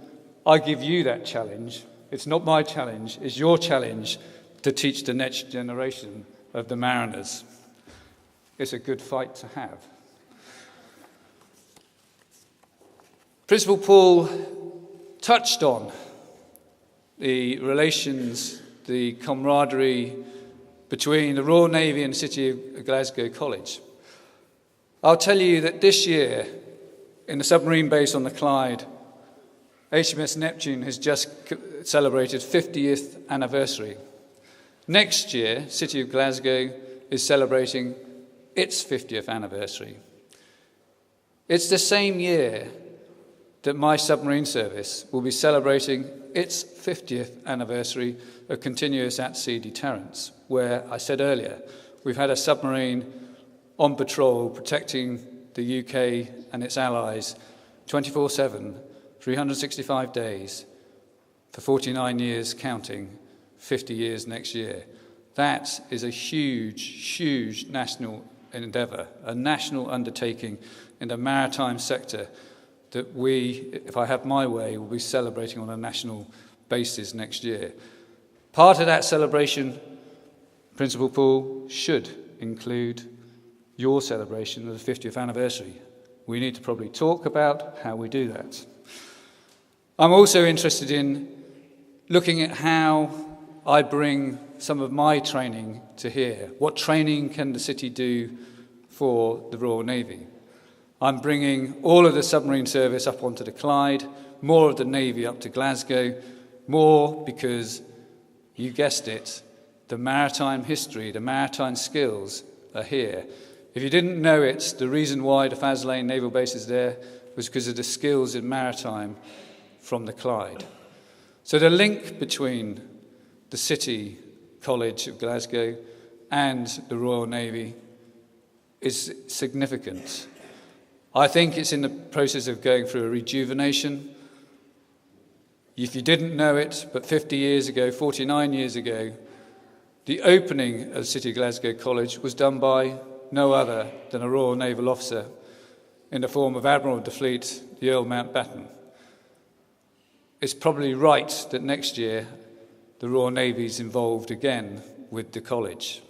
I give you that challenge. It's not my challenge, it's your challenge to teach the next generation of the mariners. It's a good fight to have. Principal Paul touched on the relations, the camaraderie between the Royal Navy and the City of Glasgow College. I'll tell you that this year, in the submarine base on the Clyde, HMS Neptune has just celebrated 50th anniversary. Next year, City of Glasgow is celebrating its 50th anniversary. It's the same year that my submarine service will be celebrating its 50th anniversary of continuous at-sea deterrence, where I said earlier, we've had a submarine on patrol protecting the UK and its allies 24/7, 365 days, for 49 years counting, 50 years next year. That is a huge, huge national endeavour, a national undertaking in the maritime sector that we, if I have my way, will be celebrating on a national basis next year. Part of that celebration, Principal Paul, should include your celebration of the 50th anniversary. We need to probably talk about how we do that. I'm also interested in looking at how I bring some of my training to here. What training can the city do for the Royal Navy? I'm bringing all of the submarine service up onto the Clyde, more of the Navy up to Glasgow, more because, you guessed it, the maritime history, the maritime skills are here. If you didn't know it, the reason why the Faslane Naval Base is there was because of the skills in maritime from the Clyde. So the link between the City College of Glasgow and the Royal Navy is significant. I think it's in the process of going through a rejuvenation. If you didn't know it, but 50 years ago, 49 years ago, the opening of City of Glasgow College was done by no other than a Royal Naval officer in the form of Admiral of the Fleet, the Earl Mountbatten. It's probably right that next year the Royal Navy is involved again with the college.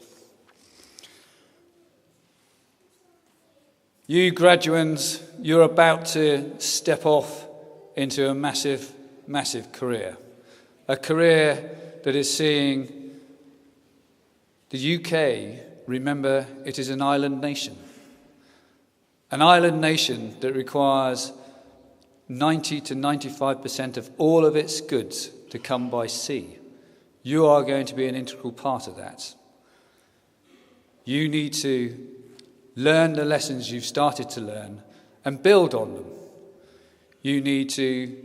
You graduates, you're about to step off into a massive, massive career. A career that is seeing the UK, remember, it is an island nation. An island nation that requires 90 to 95% of all of its goods to come by sea. You are going to be an integral part of that. You need to learn the lessons you've started to learn and build on them. You need to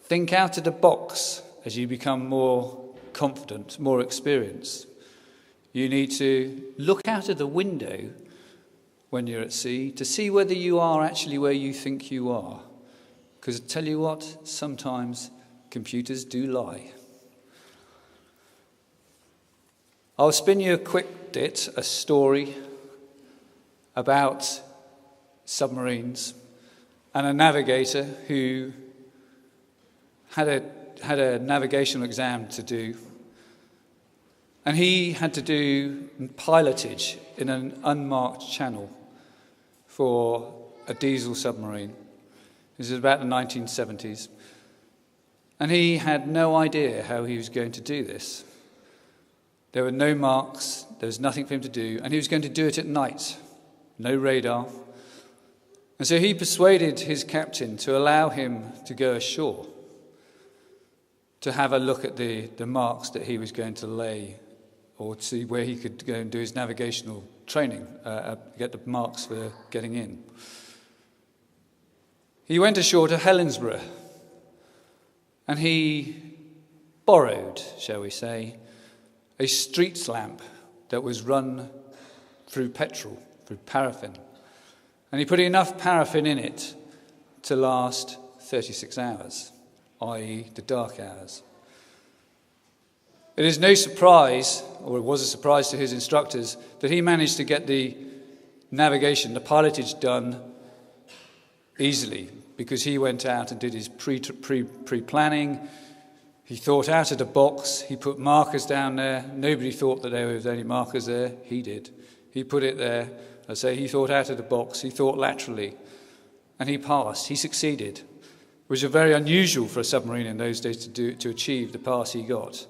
think out of the box as you become more confident, more experienced. You need to look out of the window when you're at sea to see whether you are actually where you think you are. Because I tell you what, sometimes computers do lie. I'll spin you a quick bit, a story about submarines and a navigator who had a navigational exam to do. And he had to do pilotage in an unmarked channel for a diesel submarine. This is about the 1970s. And he had no idea how he was going to do this. There were no marks, there was nothing for him to do, and he was going to do it at night, no radar. And so he persuaded his captain to allow him to go ashore to have a look at the marks that he was going to lay, or to see where he could go and do his navigational training, get the marks for getting in. He went ashore to Helensburgh, and he borrowed, shall we say, a street lamp that was run through petrol, through paraffin. And he put enough paraffin in it to last 36 hours, i.e. the dark hours. It is no surprise, or it was a surprise to his instructors, that he managed to get the navigation, the pilotage done easily, because he went out and did his pre-planning. He thought out of the box. He put markers down there. Nobody thought that there was any markers there. He did. He put it there. I say he thought out of the box. He thought laterally. And he passed. He succeeded, which was very unusual for a submarine in those days to achieve the pass he got.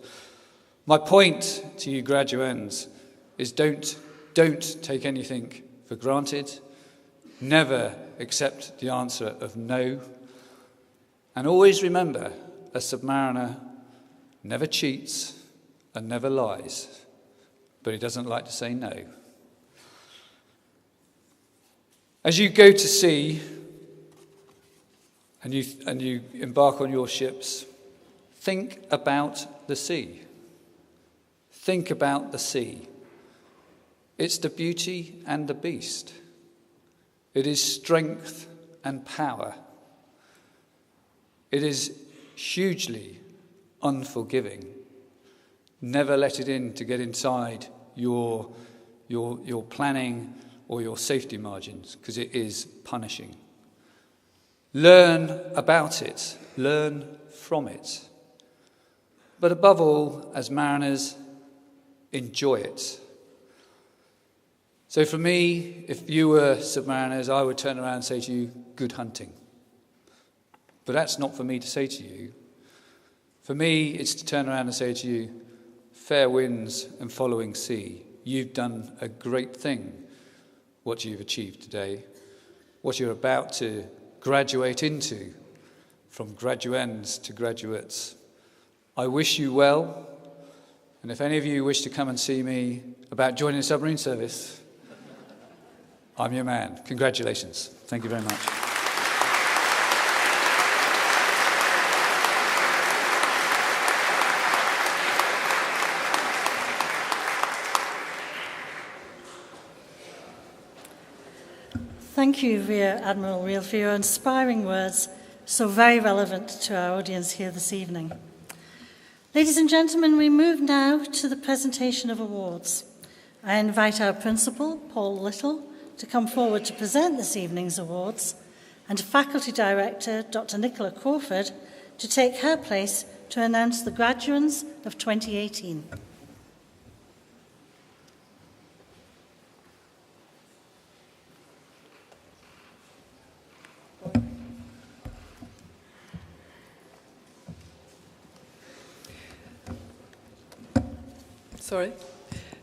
My point to you graduands is don't take anything for granted. Never accept the answer of no. And always remember, a submariner never cheats and never lies, but he doesn't like to say no. As you go to sea and you embark on your ships, think about the sea. Think about the sea. It's the beauty and the beast. It is strength and power. It is hugely unforgiving. Never let it in to get inside your planning or your safety margins, because it is punishing. Learn about it. Learn from it. But above all, as mariners, enjoy it. So for me, if you were submariners, I would turn around and say to you, good hunting. But that's not for me to say to you. For me, it's to turn around and say to you, fair winds and following sea. You've done a great thing, what you've achieved today, what you're about to graduate into, from graduands to graduates. I wish you well, and if any of you wish to come and see me about joining the submarine service, I'm your man. Congratulations. Thank you very much. Thank you, Rear Admiral Reel, for your inspiring words, so very relevant to our audience here this evening. Ladies and gentlemen, we move now to the presentation of awards. I invite our principal, Paul Little, to come forward to present this evening's awards, and Faculty Director, Dr. Nicola Crawford, to take her place to announce the graduates of 2018.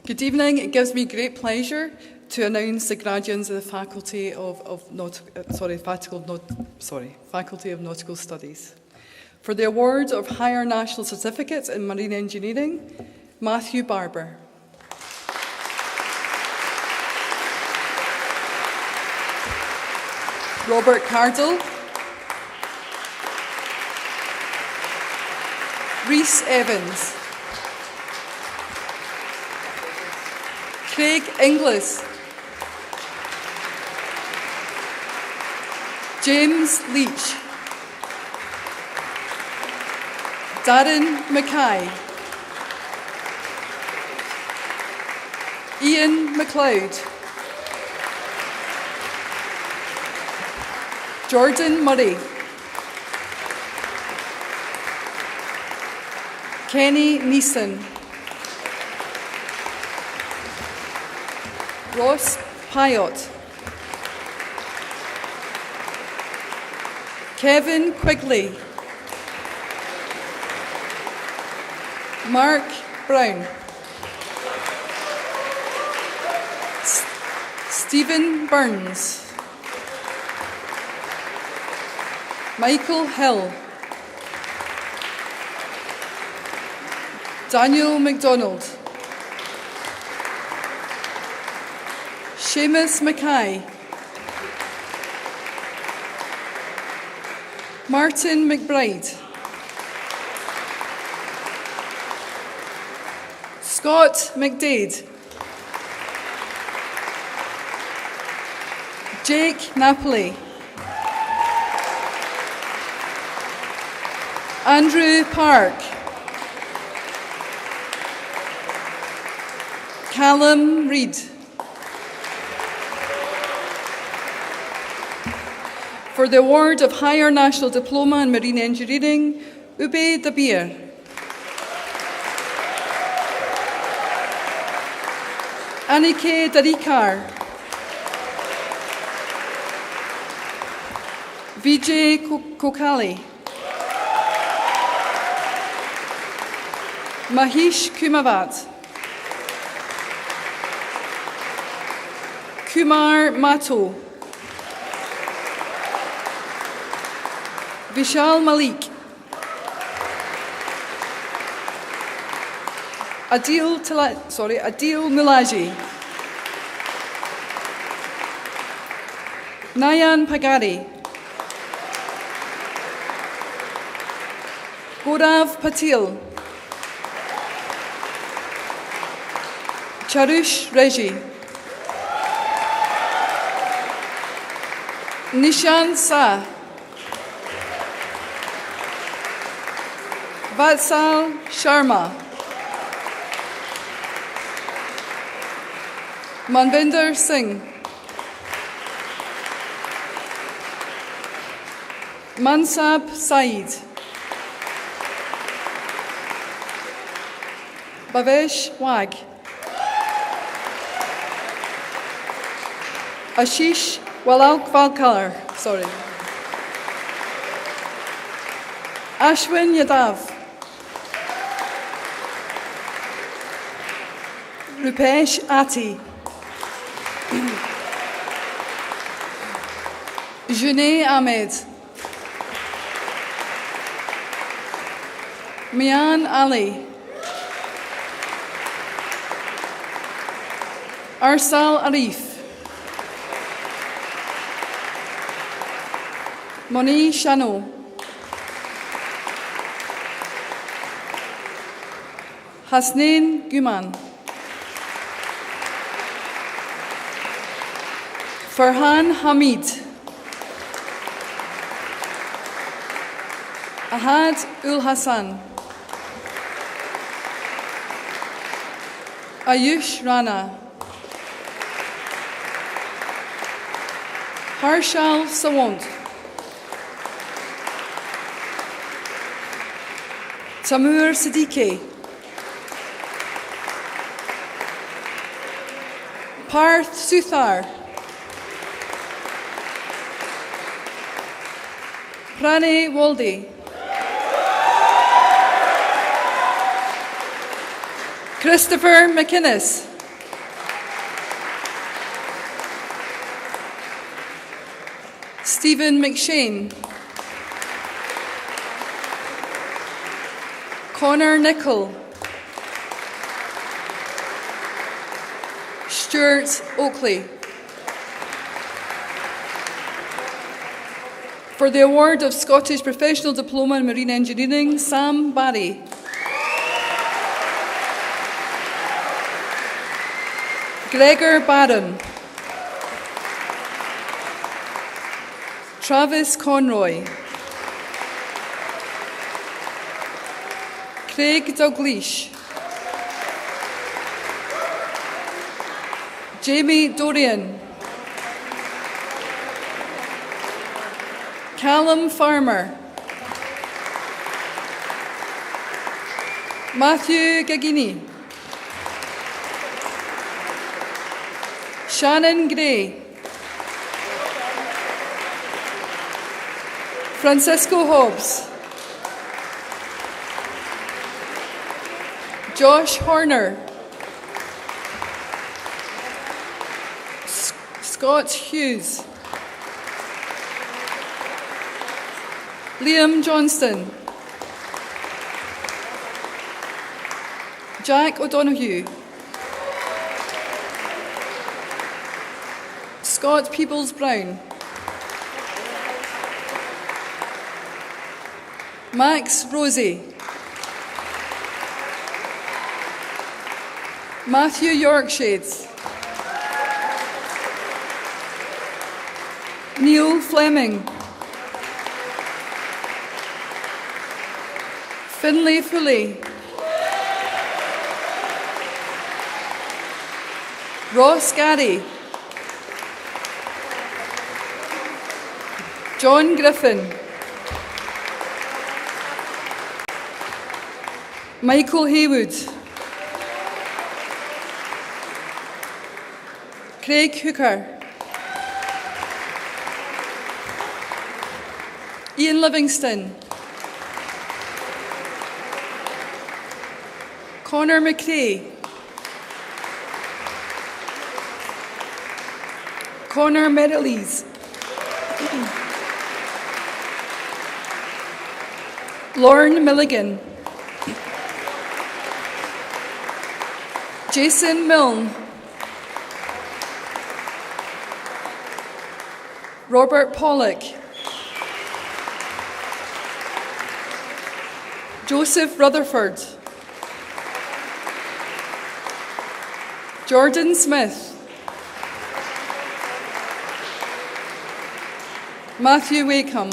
Good evening. It gives me great pleasure to announce the graduates of the Faculty of Nautical Studies. For the award of Higher National Certificates in Marine Engineering, Matthew Barber. Robert Cardle. Rhys Evans. Craig Inglis. James Leach. Darren Mackay. Ian MacLeod. Jordan Murray. Kenny Neeson. Ross Pyatt. Kevin Quigley. Mark Brown. Stephen Burns. Michael Hill. Daniel MacDonald. Seamus Mackay. Martin McBride. Scott McDade. Jake Napoli. Andrew Park. Callum Reid. For the award of Higher National Diploma in Marine Engineering, Ube Dabir. Anike Darikar. Vijay Kokali. Mahish Kumavat. Kumar Mato. Vishal Malik. Adil Milaji. Nayan Pagari. Gaurav Patil. Charush Reji. Nishan Sa. Vatsal Sharma. Manvinder Singh. Mansab Saeed. Bhavesh Wag. Ashish Walkalkar. Ashwin Yadav. Rupesh Ati. Junaid Ahmed. Mian Ali. Arsal Arif. Moni Shano. Hasnain Guman. Farhan Hamid. Ahad Ul Hassan. Ayush Rana. Harshal Sawant. Tamur Siddiqui. Parth Suthar. Pranay Walde. Christopher McInnes. Stephen McShane. Connor Nichol. Stewart Oakley. For the award of Scottish Professional Diploma in Marine Engineering, Sam Barry. Gregor Barron. Travis Conroy. Craig Dalgleish. Jamie Dorian. Callum Farmer. Matthew Gagini. Shannon Gray. Francisco Hobbs. Josh Horner. Scott Hughes. Liam Johnston. Jack O'Donoghue. Scott Peebles-Brown. Max Rosie. Matthew Yorkshades. Neil Fleming. Finlay Foley. Ross Gary. John Griffin. Michael Haywood. Craig Hooker. Ian Livingston. Connor McRae. Connor Merrilees. Lauren Milligan. Jason Milne. Robert Pollock. Joseph Rutherford. Jordan Smith. Matthew Wakeham.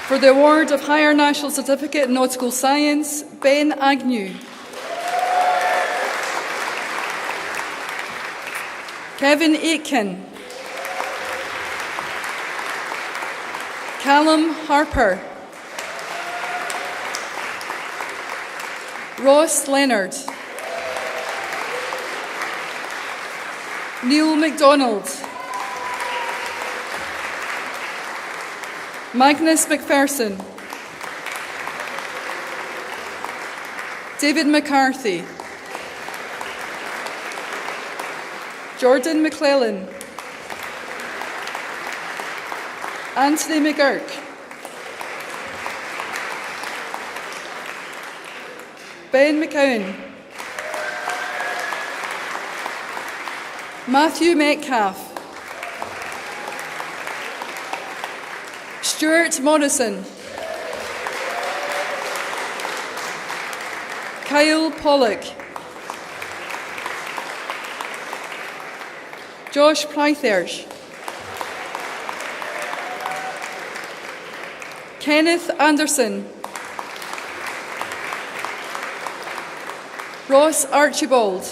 For the award of Higher National Certificate in Nautical Science, Ben Agnew. Kevin Aitken. Callum Harper. Ross Leonard. Neil MacDonald. Magnus McPherson. David McCarthy. Jordan McClellan. Anthony McGurk. Ben McCowan. Matthew Metcalf. Stuart Morrison. Kyle Pollock. Josh Prythers. Kenneth Anderson. Ross Archibald.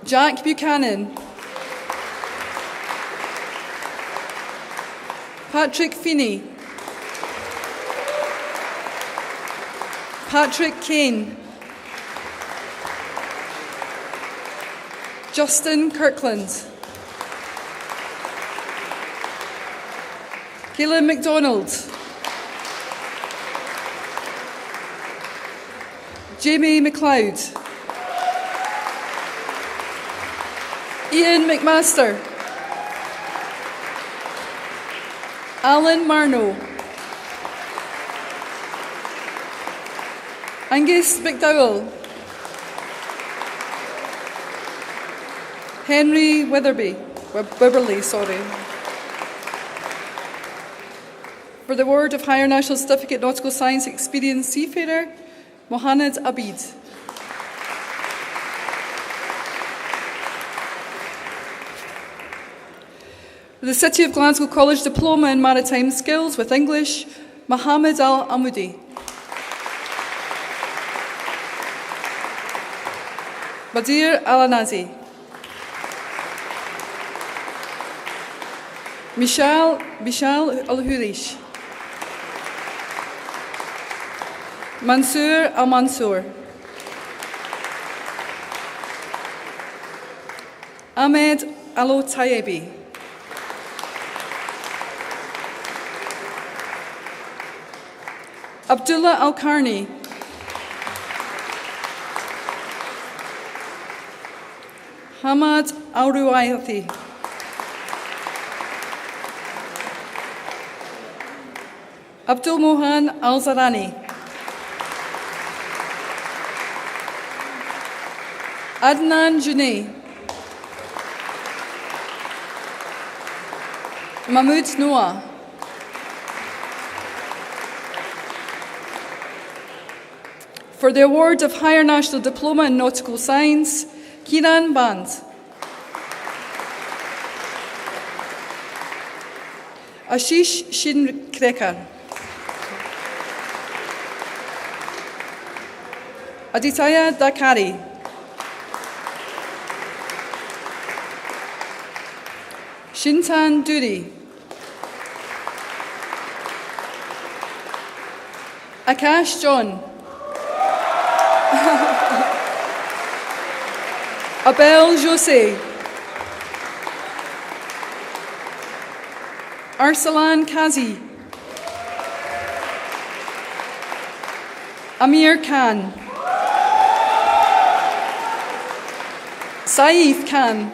Jack Buchanan. Patrick Feeney. Patrick Kane. Justin Kirkland. Caleb McDonald. Jamie McLeod. Ian McMaster. Alan Marno. Angus McDowell. Henry Wibberley, sorry. For the award of Higher National Certificate Nautical Science Experienced Seafarer, Mohamed Abid. For the City of Glasgow College Diploma in Maritime Skills with English, Mohamed Al Amoudi. Badir Al-Anazi. Michal Al-Hurish. Mansour Al-Mansour. Ahmed Alo-Tayebi. Abdullah Al-Karni. Hamad Al-Ruwayati. Abdul Mohan Al-Zarani. Adnan Junay. Mahmoud Noah. For the award of Higher National Diploma in Nautical Science, Kiran Band. Ashish Shinkrekar. Aditya Dakari. Shintan Duri. Akash John. Abel Jose. Arsalan Kazi. Amir Khan. Saif Khan.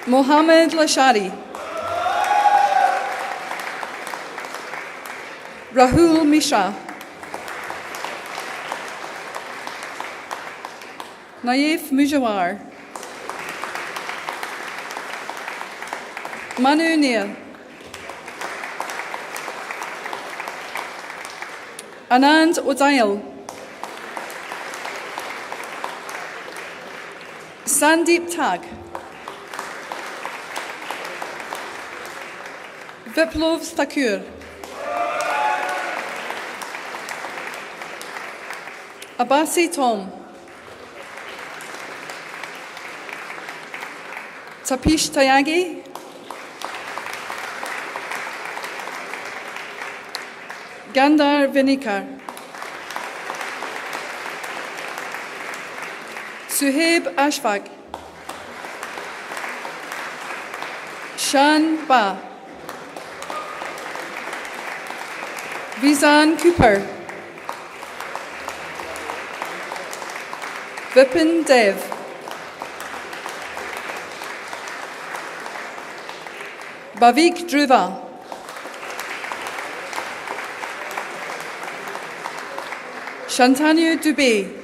Mohammed Lashari. Rahul Mishra. Naif Mujawar. Manu Nir. Anand Odail. Sandeep Tag. Viplov Thakur. Abasi Tom. Tapish Tayagi. Gandhar Vinikar. Suhaib Ashfaq. Shan Ba. Vizan Cooper. Vipin Dev. Bhavik Dhruva. Shantanu Dubé.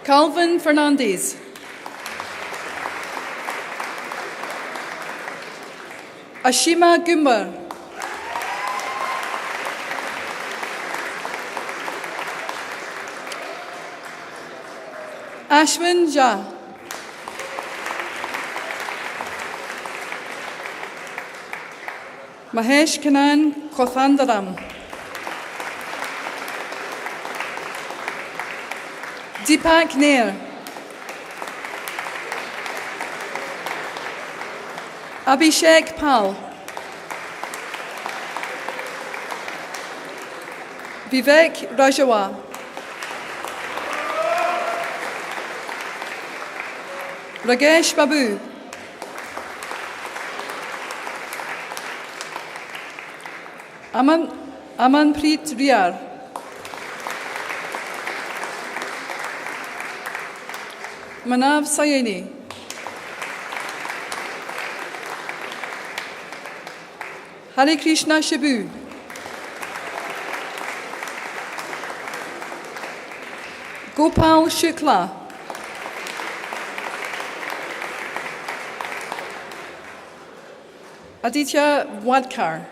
Calvin Fernandez. Ashima Gumbar. Ashwin Jha. Mahesh Kanan Kothandaram. Deepak Nair. Abhishek Pal. Vivek Rajawa. Ragesh Babu. Amanpreet Riyar. Manav Sayeni. Hare Krishna Shibu. Gopal Shukla. Aditya Wadkar.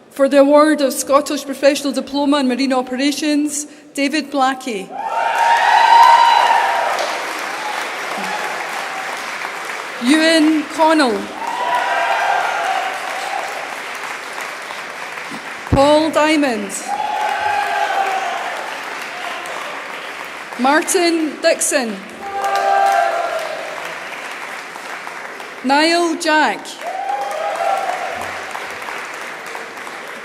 For the award of Scottish Professional Diploma in Marine Operations, David Blackie. Ewan Connell. Paul Diamond. Martin Dixon. Niall Jack.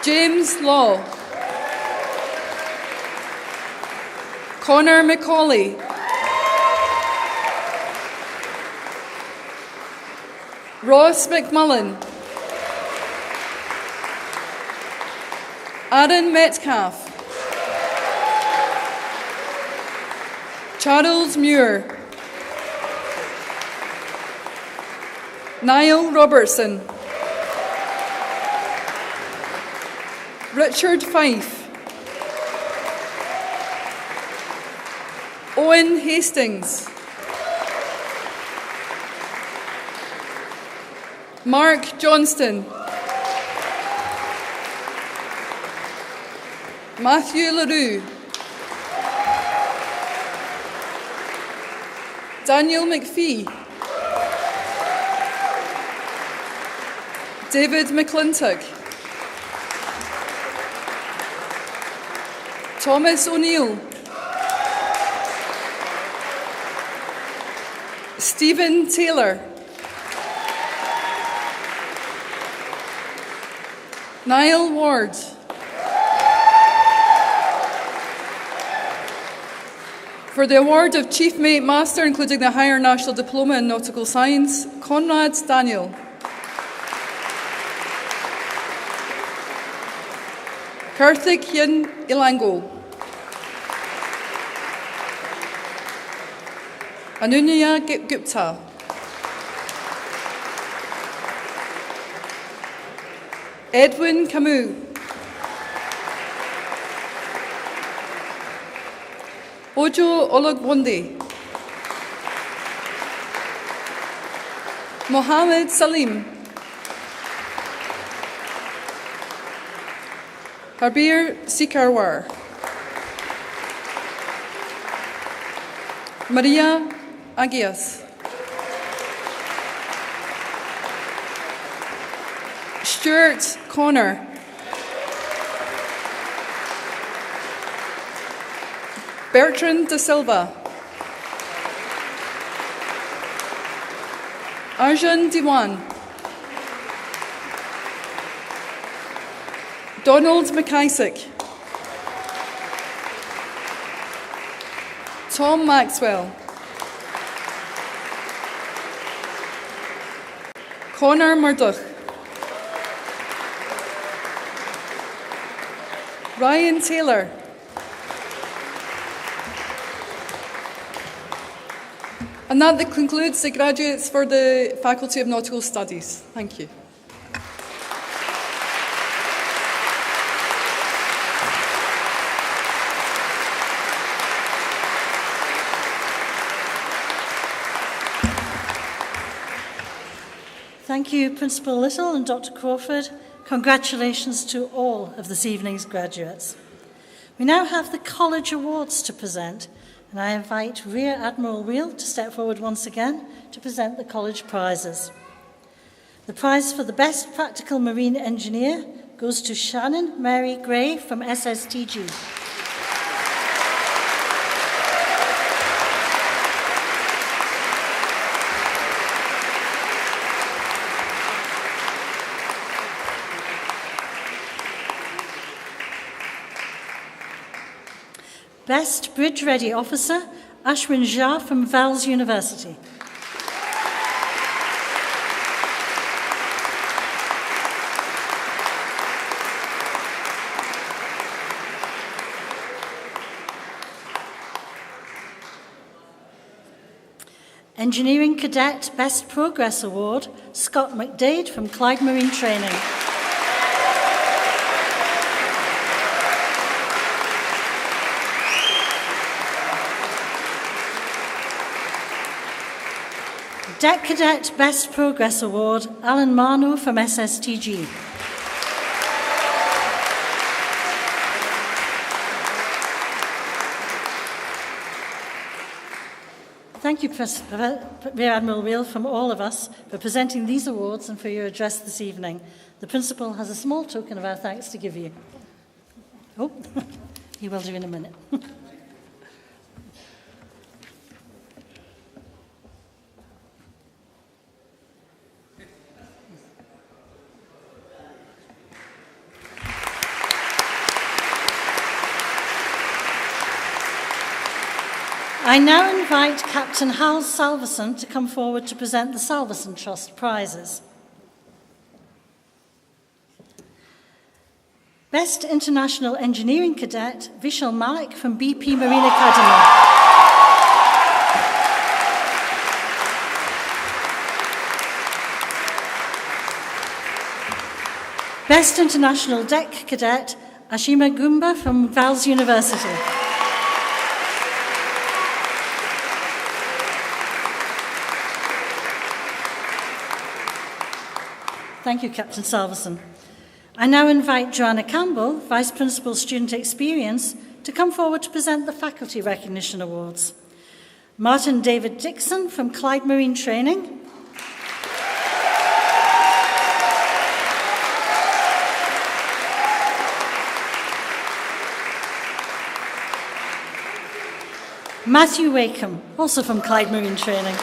James Law. Connor McCauley. Ross McMullen. Aaron Metcalf. Charles Muir. Niall Robertson. Richard Fife. Owen Hastings. Mark Johnston. Matthew LaRue. Daniel McPhee. David McClintock. Thomas O'Neill. Stephen Taylor. Niall Ward. For the award of Chief Mate Master, including the Higher National Diploma in Nautical Science, Conrad Daniel. Karthik Yin Ilango. Anunya Gupta. Edwin Camus. Ojo Ologbonde. Mohammed Salim. Harbir Sikarwar. Maria Agias. Stewart Connor. Bertrand De Silva. Arjun Diwan. Donald McIsaac. Tom Maxwell. Connor Murdoch. Ryan Taylor. And that concludes the graduates for the Faculty of Nautical Studies. Thank you. Thank you, Principal Little and Dr. Crawford. Congratulations to all of this evening's graduates. We now have the College Awards to present, and I invite Rear Admiral Wheel to step forward once again to present the college prizes. The prize for the Best Practical Marine Engineer goes to Shannon Mary Gray from SSTG. Best Bridge Ready Officer, Ashwin Jha from Vals University. Engineering Cadet Best Progress Award, Scott McDade from Clyde Marine Training. Deck Cadet Best Progress Award, Alan Marno from SSTG. Thank you, Rear Admiral Wheel, from all of us for presenting these awards and for your address this evening. The Principal has a small token of our thanks to give you. Oh, he will do in a minute. I now invite Captain Hal Salverson to come forward to present the Salverson Trust prizes. Best International Engineering Cadet, Vishal Malik from BP Marine Academy. Best International Deck Cadet, Ashima Goomba from Vals University. Thank you, Captain Salverson. I now invite Joanna Campbell, Vice Principal Student Experience, to come forward to present the Faculty Recognition Awards. Martin David Dixon from Clyde Marine Training. Matthew Wakeham, also from Clyde Marine Training.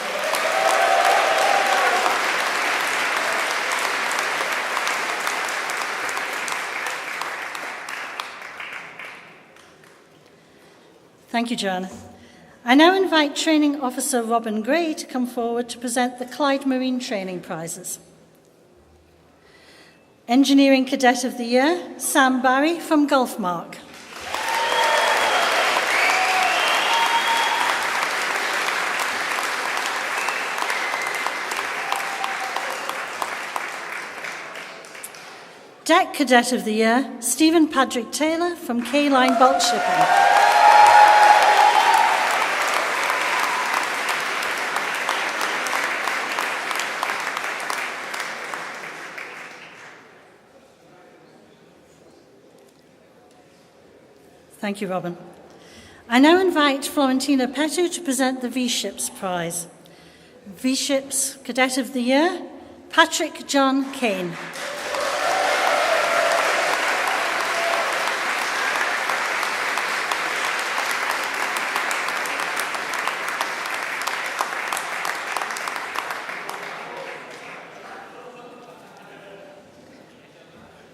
Thank you, Joanna. I now invite Training Officer Robin Gray to come forward to present the Clyde Marine Training Prizes. Engineering Cadet of the Year, Sam Barry from Gulfmark. Deck Cadet of the Year, Stephen Patrick Taylor from K-Line Bulk Shipping. Thank you, Robin. I now invite Florentina Petu to present the V-Ships Prize. V-Ships Cadet of the Year, Patrick John Kane.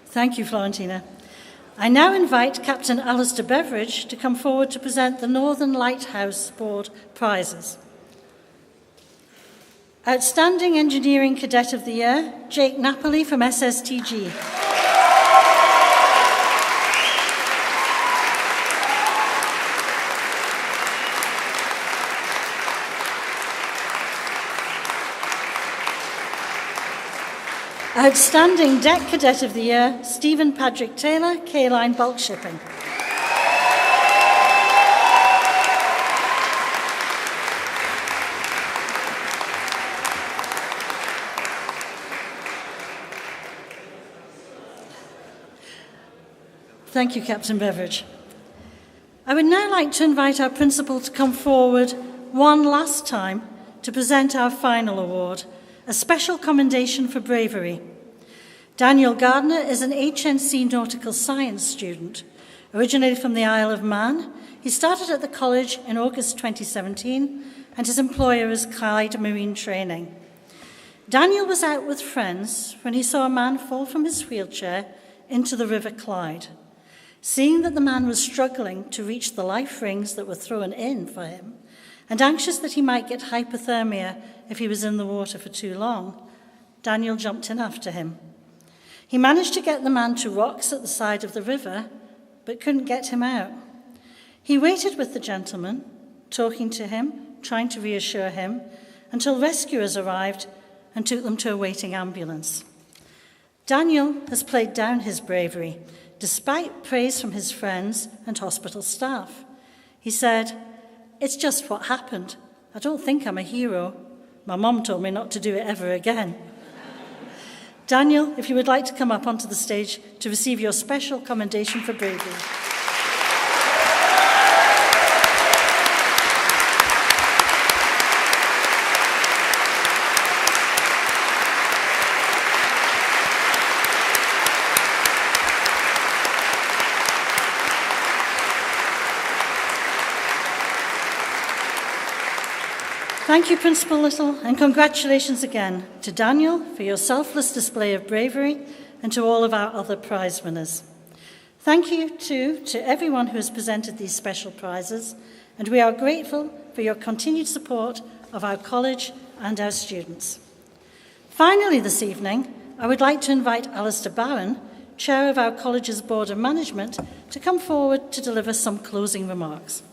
Thank you, Florentina. I now invite Captain Alistair Beveridge to come forward to present the Northern Lighthouse Board prizes. Outstanding Engineering Cadet of the Year, Jake Napoli from SSTG. Outstanding Deck Cadet of the Year, Stephen Patrick Taylor, K-Line Bulk Shipping. Thank you, Captain Beveridge. I would now like to invite our Principal to come forward one last time to present our final award, a special commendation for bravery. Daniel Gardner is an HNC Nautical Science student. Originated from the Isle of Man, he started at the college in August 2017, and his employer is Clyde Marine Training. Daniel was out with friends when he saw a man fall from his wheelchair into the River Clyde. Seeing that the man was struggling to reach the life rings that were thrown in for him, and anxious that he might get hypothermia if he was in the water for too long, Daniel jumped in after him. He managed to get the man to rocks at the side of the river, but couldn't get him out. He waited with the gentleman, talking to him, trying to reassure him, until rescuers arrived and took them to a waiting ambulance. Daniel has played down his bravery, despite praise from his friends and hospital staff. He said, "It's just what happened. I don't think I'm a hero, My mum told me not to do it ever again. Daniel, if you would like to come up onto the stage to receive your special commendation for bravery. Thank you, Principal Little, and congratulations again to Daniel for your selfless display of bravery and to all of our other prize winners. Thank you, too, to everyone who has presented these special prizes, and we are grateful for your continued support of our college and our students. Finally, this evening, I would like to invite Alistair Barron, Chair of our college's Board of Management, to come forward to deliver some closing remarks.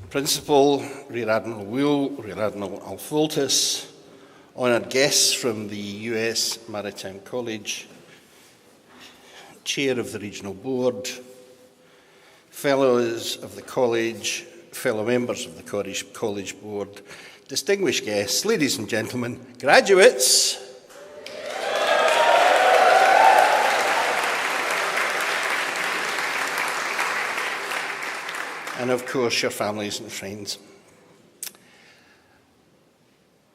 Principal, Rear Admiral Wheel, Rear Admiral Alfoltis, honoured guests from the US Maritime College, Chair of the Regional Board, Fellows of the College, fellow members of the College Board, distinguished guests, ladies and gentlemen, graduates, and of course your families and friends.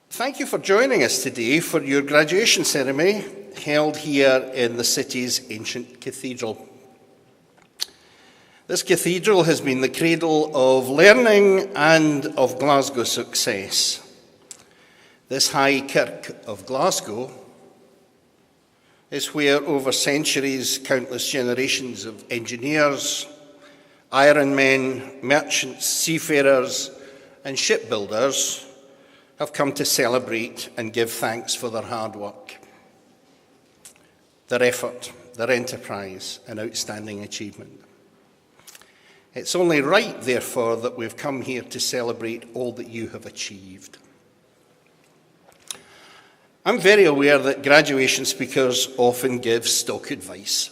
Thank you for joining us today for your graduation ceremony held here in the city's ancient cathedral. This cathedral has been the cradle of learning and of Glasgow success. This High Kirk of Glasgow is where over centuries countless generations of engineers, ironmen, merchants, seafarers, and shipbuilders have come to celebrate and give thanks for their hard work, their effort, their enterprise, and outstanding achievement. It's only right, therefore, that we've come here to celebrate all that you have achieved. I'm very aware that graduation speakers often give stock advice,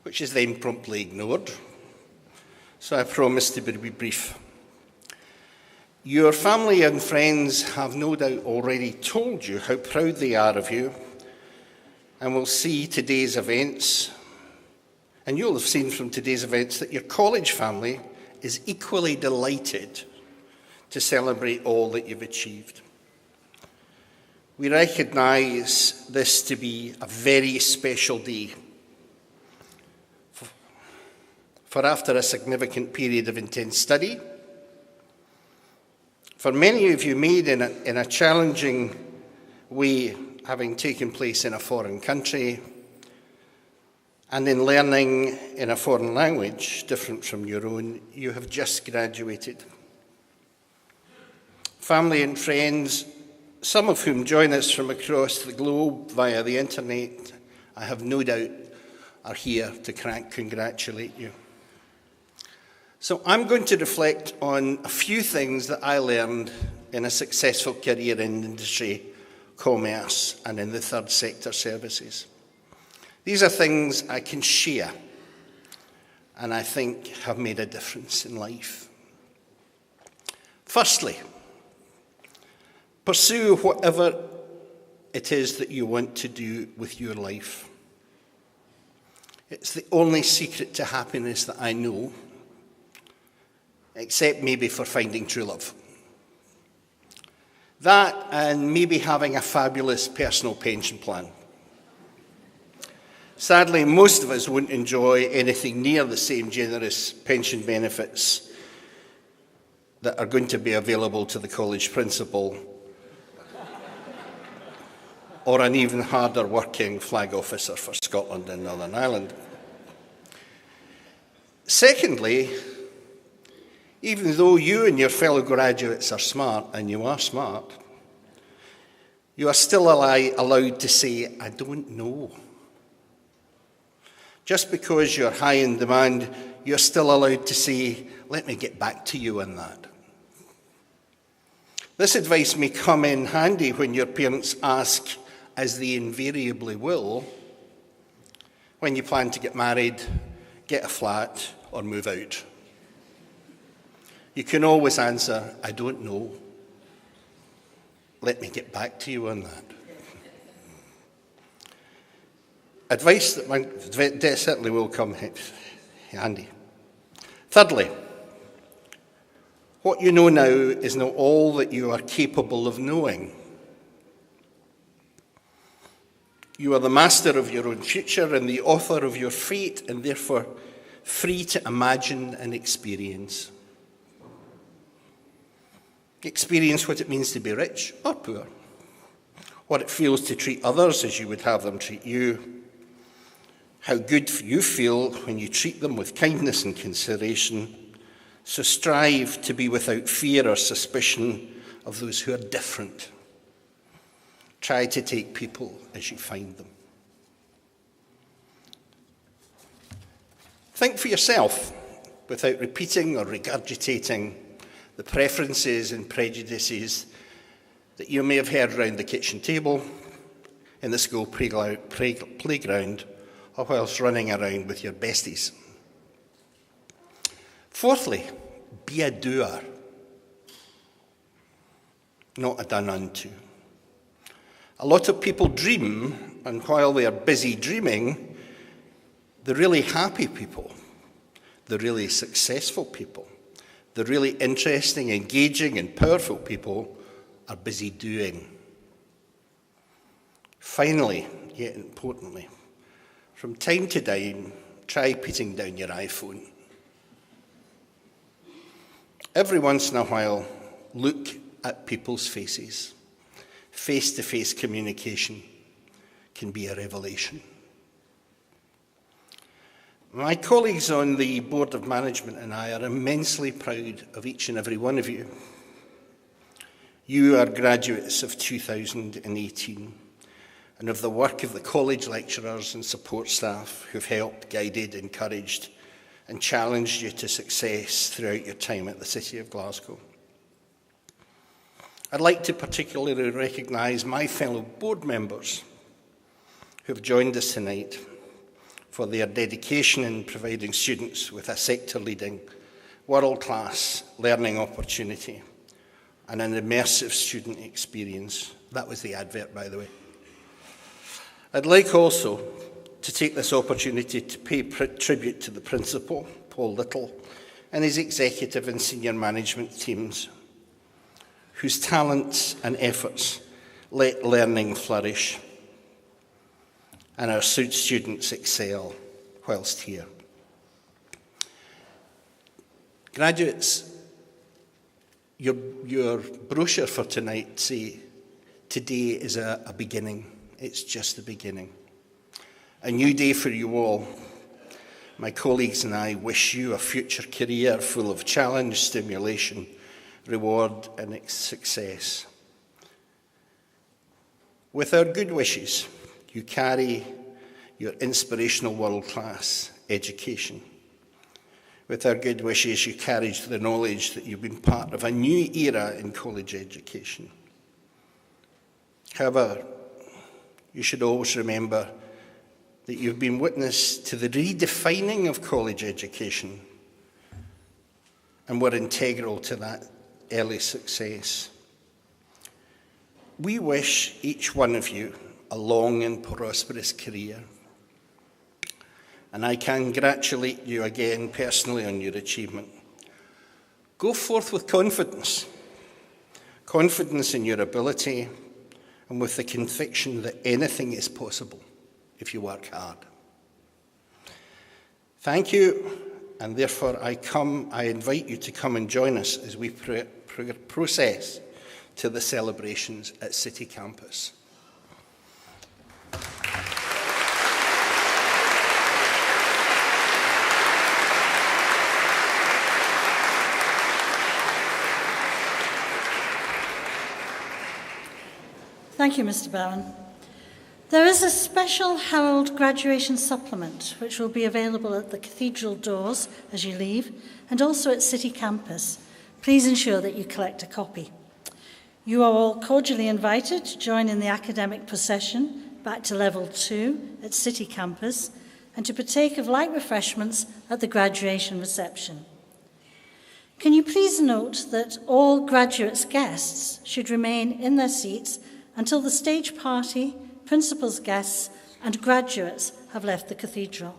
which is then promptly ignored. So I promise to be brief. Your family and friends have no doubt already told you how proud they are of you, and will see today's events, and you'll have seen from today's events that your college family is equally delighted to celebrate all that you've achieved. We recognise this to be a very special day. For after a significant period of intense study, for many of you made in a challenging way, having taken place in a foreign country, and in learning in a foreign language different from your own, you have just graduated. Family and friends, some of whom join us from across the globe via the internet, I have no doubt are here to congratulate you. So I'm going to reflect on a few things that I learned in a successful career in industry, commerce, and in the third sector services. These are things I can share and I think have made a difference in life. Firstly, pursue whatever it is that you want to do with your life. It's the only secret to happiness that I know, except maybe for finding true love. That and maybe having a fabulous personal pension plan. Sadly, most of us won't enjoy anything near the same generous pension benefits that are going to be available to the college principal or an even harder working flag officer for Scotland and Northern Ireland. Secondly, even though you and your fellow graduates are smart, and you are smart, you are still allowed to say, I don't know. Just because you're high in demand, you're still allowed to say, let me get back to you on that. This advice may come in handy when your parents ask, as they invariably will, when you plan to get married, get a flat, or move out. You can always answer, I don't know. Let me get back to you on that. Advice that certainly will come handy. Thirdly, what you know now is not all that you are capable of knowing. You are the master of your own future and the author of your fate, and therefore free to imagine and experience. Experience what it means to be rich or poor, what it feels to treat others as you would have them treat you, how good you feel when you treat them with kindness and consideration. So strive to be without fear or suspicion of those who are different. Try to take people as you find them. Think for yourself without repeating or regurgitating the preferences and prejudices that you may have heard around the kitchen table, in the school playground, or whilst running around with your besties. Fourthly, be a doer, not a done unto. A lot of people dream, and while they are busy dreaming, the really happy people, the really successful people, the really interesting, engaging, and powerful people are busy doing. Finally, yet importantly, from time to time, try putting down your iPhone. Every once in a while, look at people's faces. Face-to-face communication can be a revelation. My colleagues on the Board of Management and I are immensely proud of each and every one of you. You are graduates of 2018 and of the work of the college lecturers and support staff who've helped, guided, encouraged and challenged you to success throughout your time at the City of Glasgow. I'd like to particularly recognise my fellow board members who have joined us tonight for their dedication in providing students with a sector-leading, world-class learning opportunity and an immersive student experience. That was the advert, by the way. I'd like also to take this opportunity to pay tribute to the Principal, Paul Little, and his executive and senior management teams, whose talents and efforts let learning flourish and our students excel whilst here. Graduates, your brochure for tonight say, today is a beginning. It's just the beginning. A new day for you all. My colleagues and I wish you a future career full of challenge, stimulation, reward and success. With our good wishes, you carry your inspirational world-class education. With our good wishes, you carry the knowledge that you've been part of a new era in college education. However, you should always remember that you've been witness to the redefining of college education and were integral to that early success. We wish each one of you a long and prosperous career, and I congratulate you again personally on your achievement. Go forth with confidence in your ability and with the conviction that anything is possible if you work hard. Thank you, and therefore I invite you to come and join us as we process to the celebrations at City Campus. Thank you, Mr. Bowen. There is a special Herald graduation supplement which will be available at the cathedral doors as you leave and also at City Campus. Please ensure that you collect a copy. You are all cordially invited to join in the academic procession back to level 2 at City Campus and to partake of light refreshments at the graduation reception. Can you please note that all graduates' guests should remain in their seats until the stage party, principal's guests, and graduates have left the cathedral.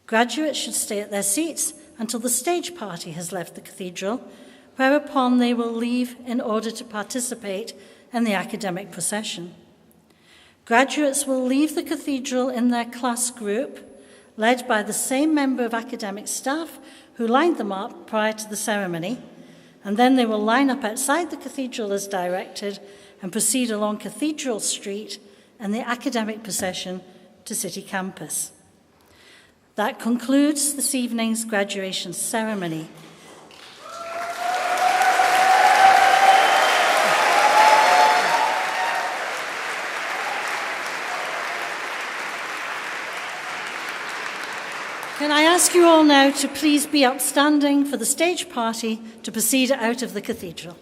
Graduates should stay at their seats until the stage party has left the cathedral, whereupon they will leave in order to participate in the academic procession. Graduates will leave the cathedral in their class group, led by the same member of academic staff who lined them up prior to the ceremony, and then they will line up outside the cathedral as directed and proceed along Cathedral Street and the academic procession to City Campus. That concludes this evening's graduation ceremony. Can I ask you all now to please be upstanding for the stage party to proceed out of the cathedral?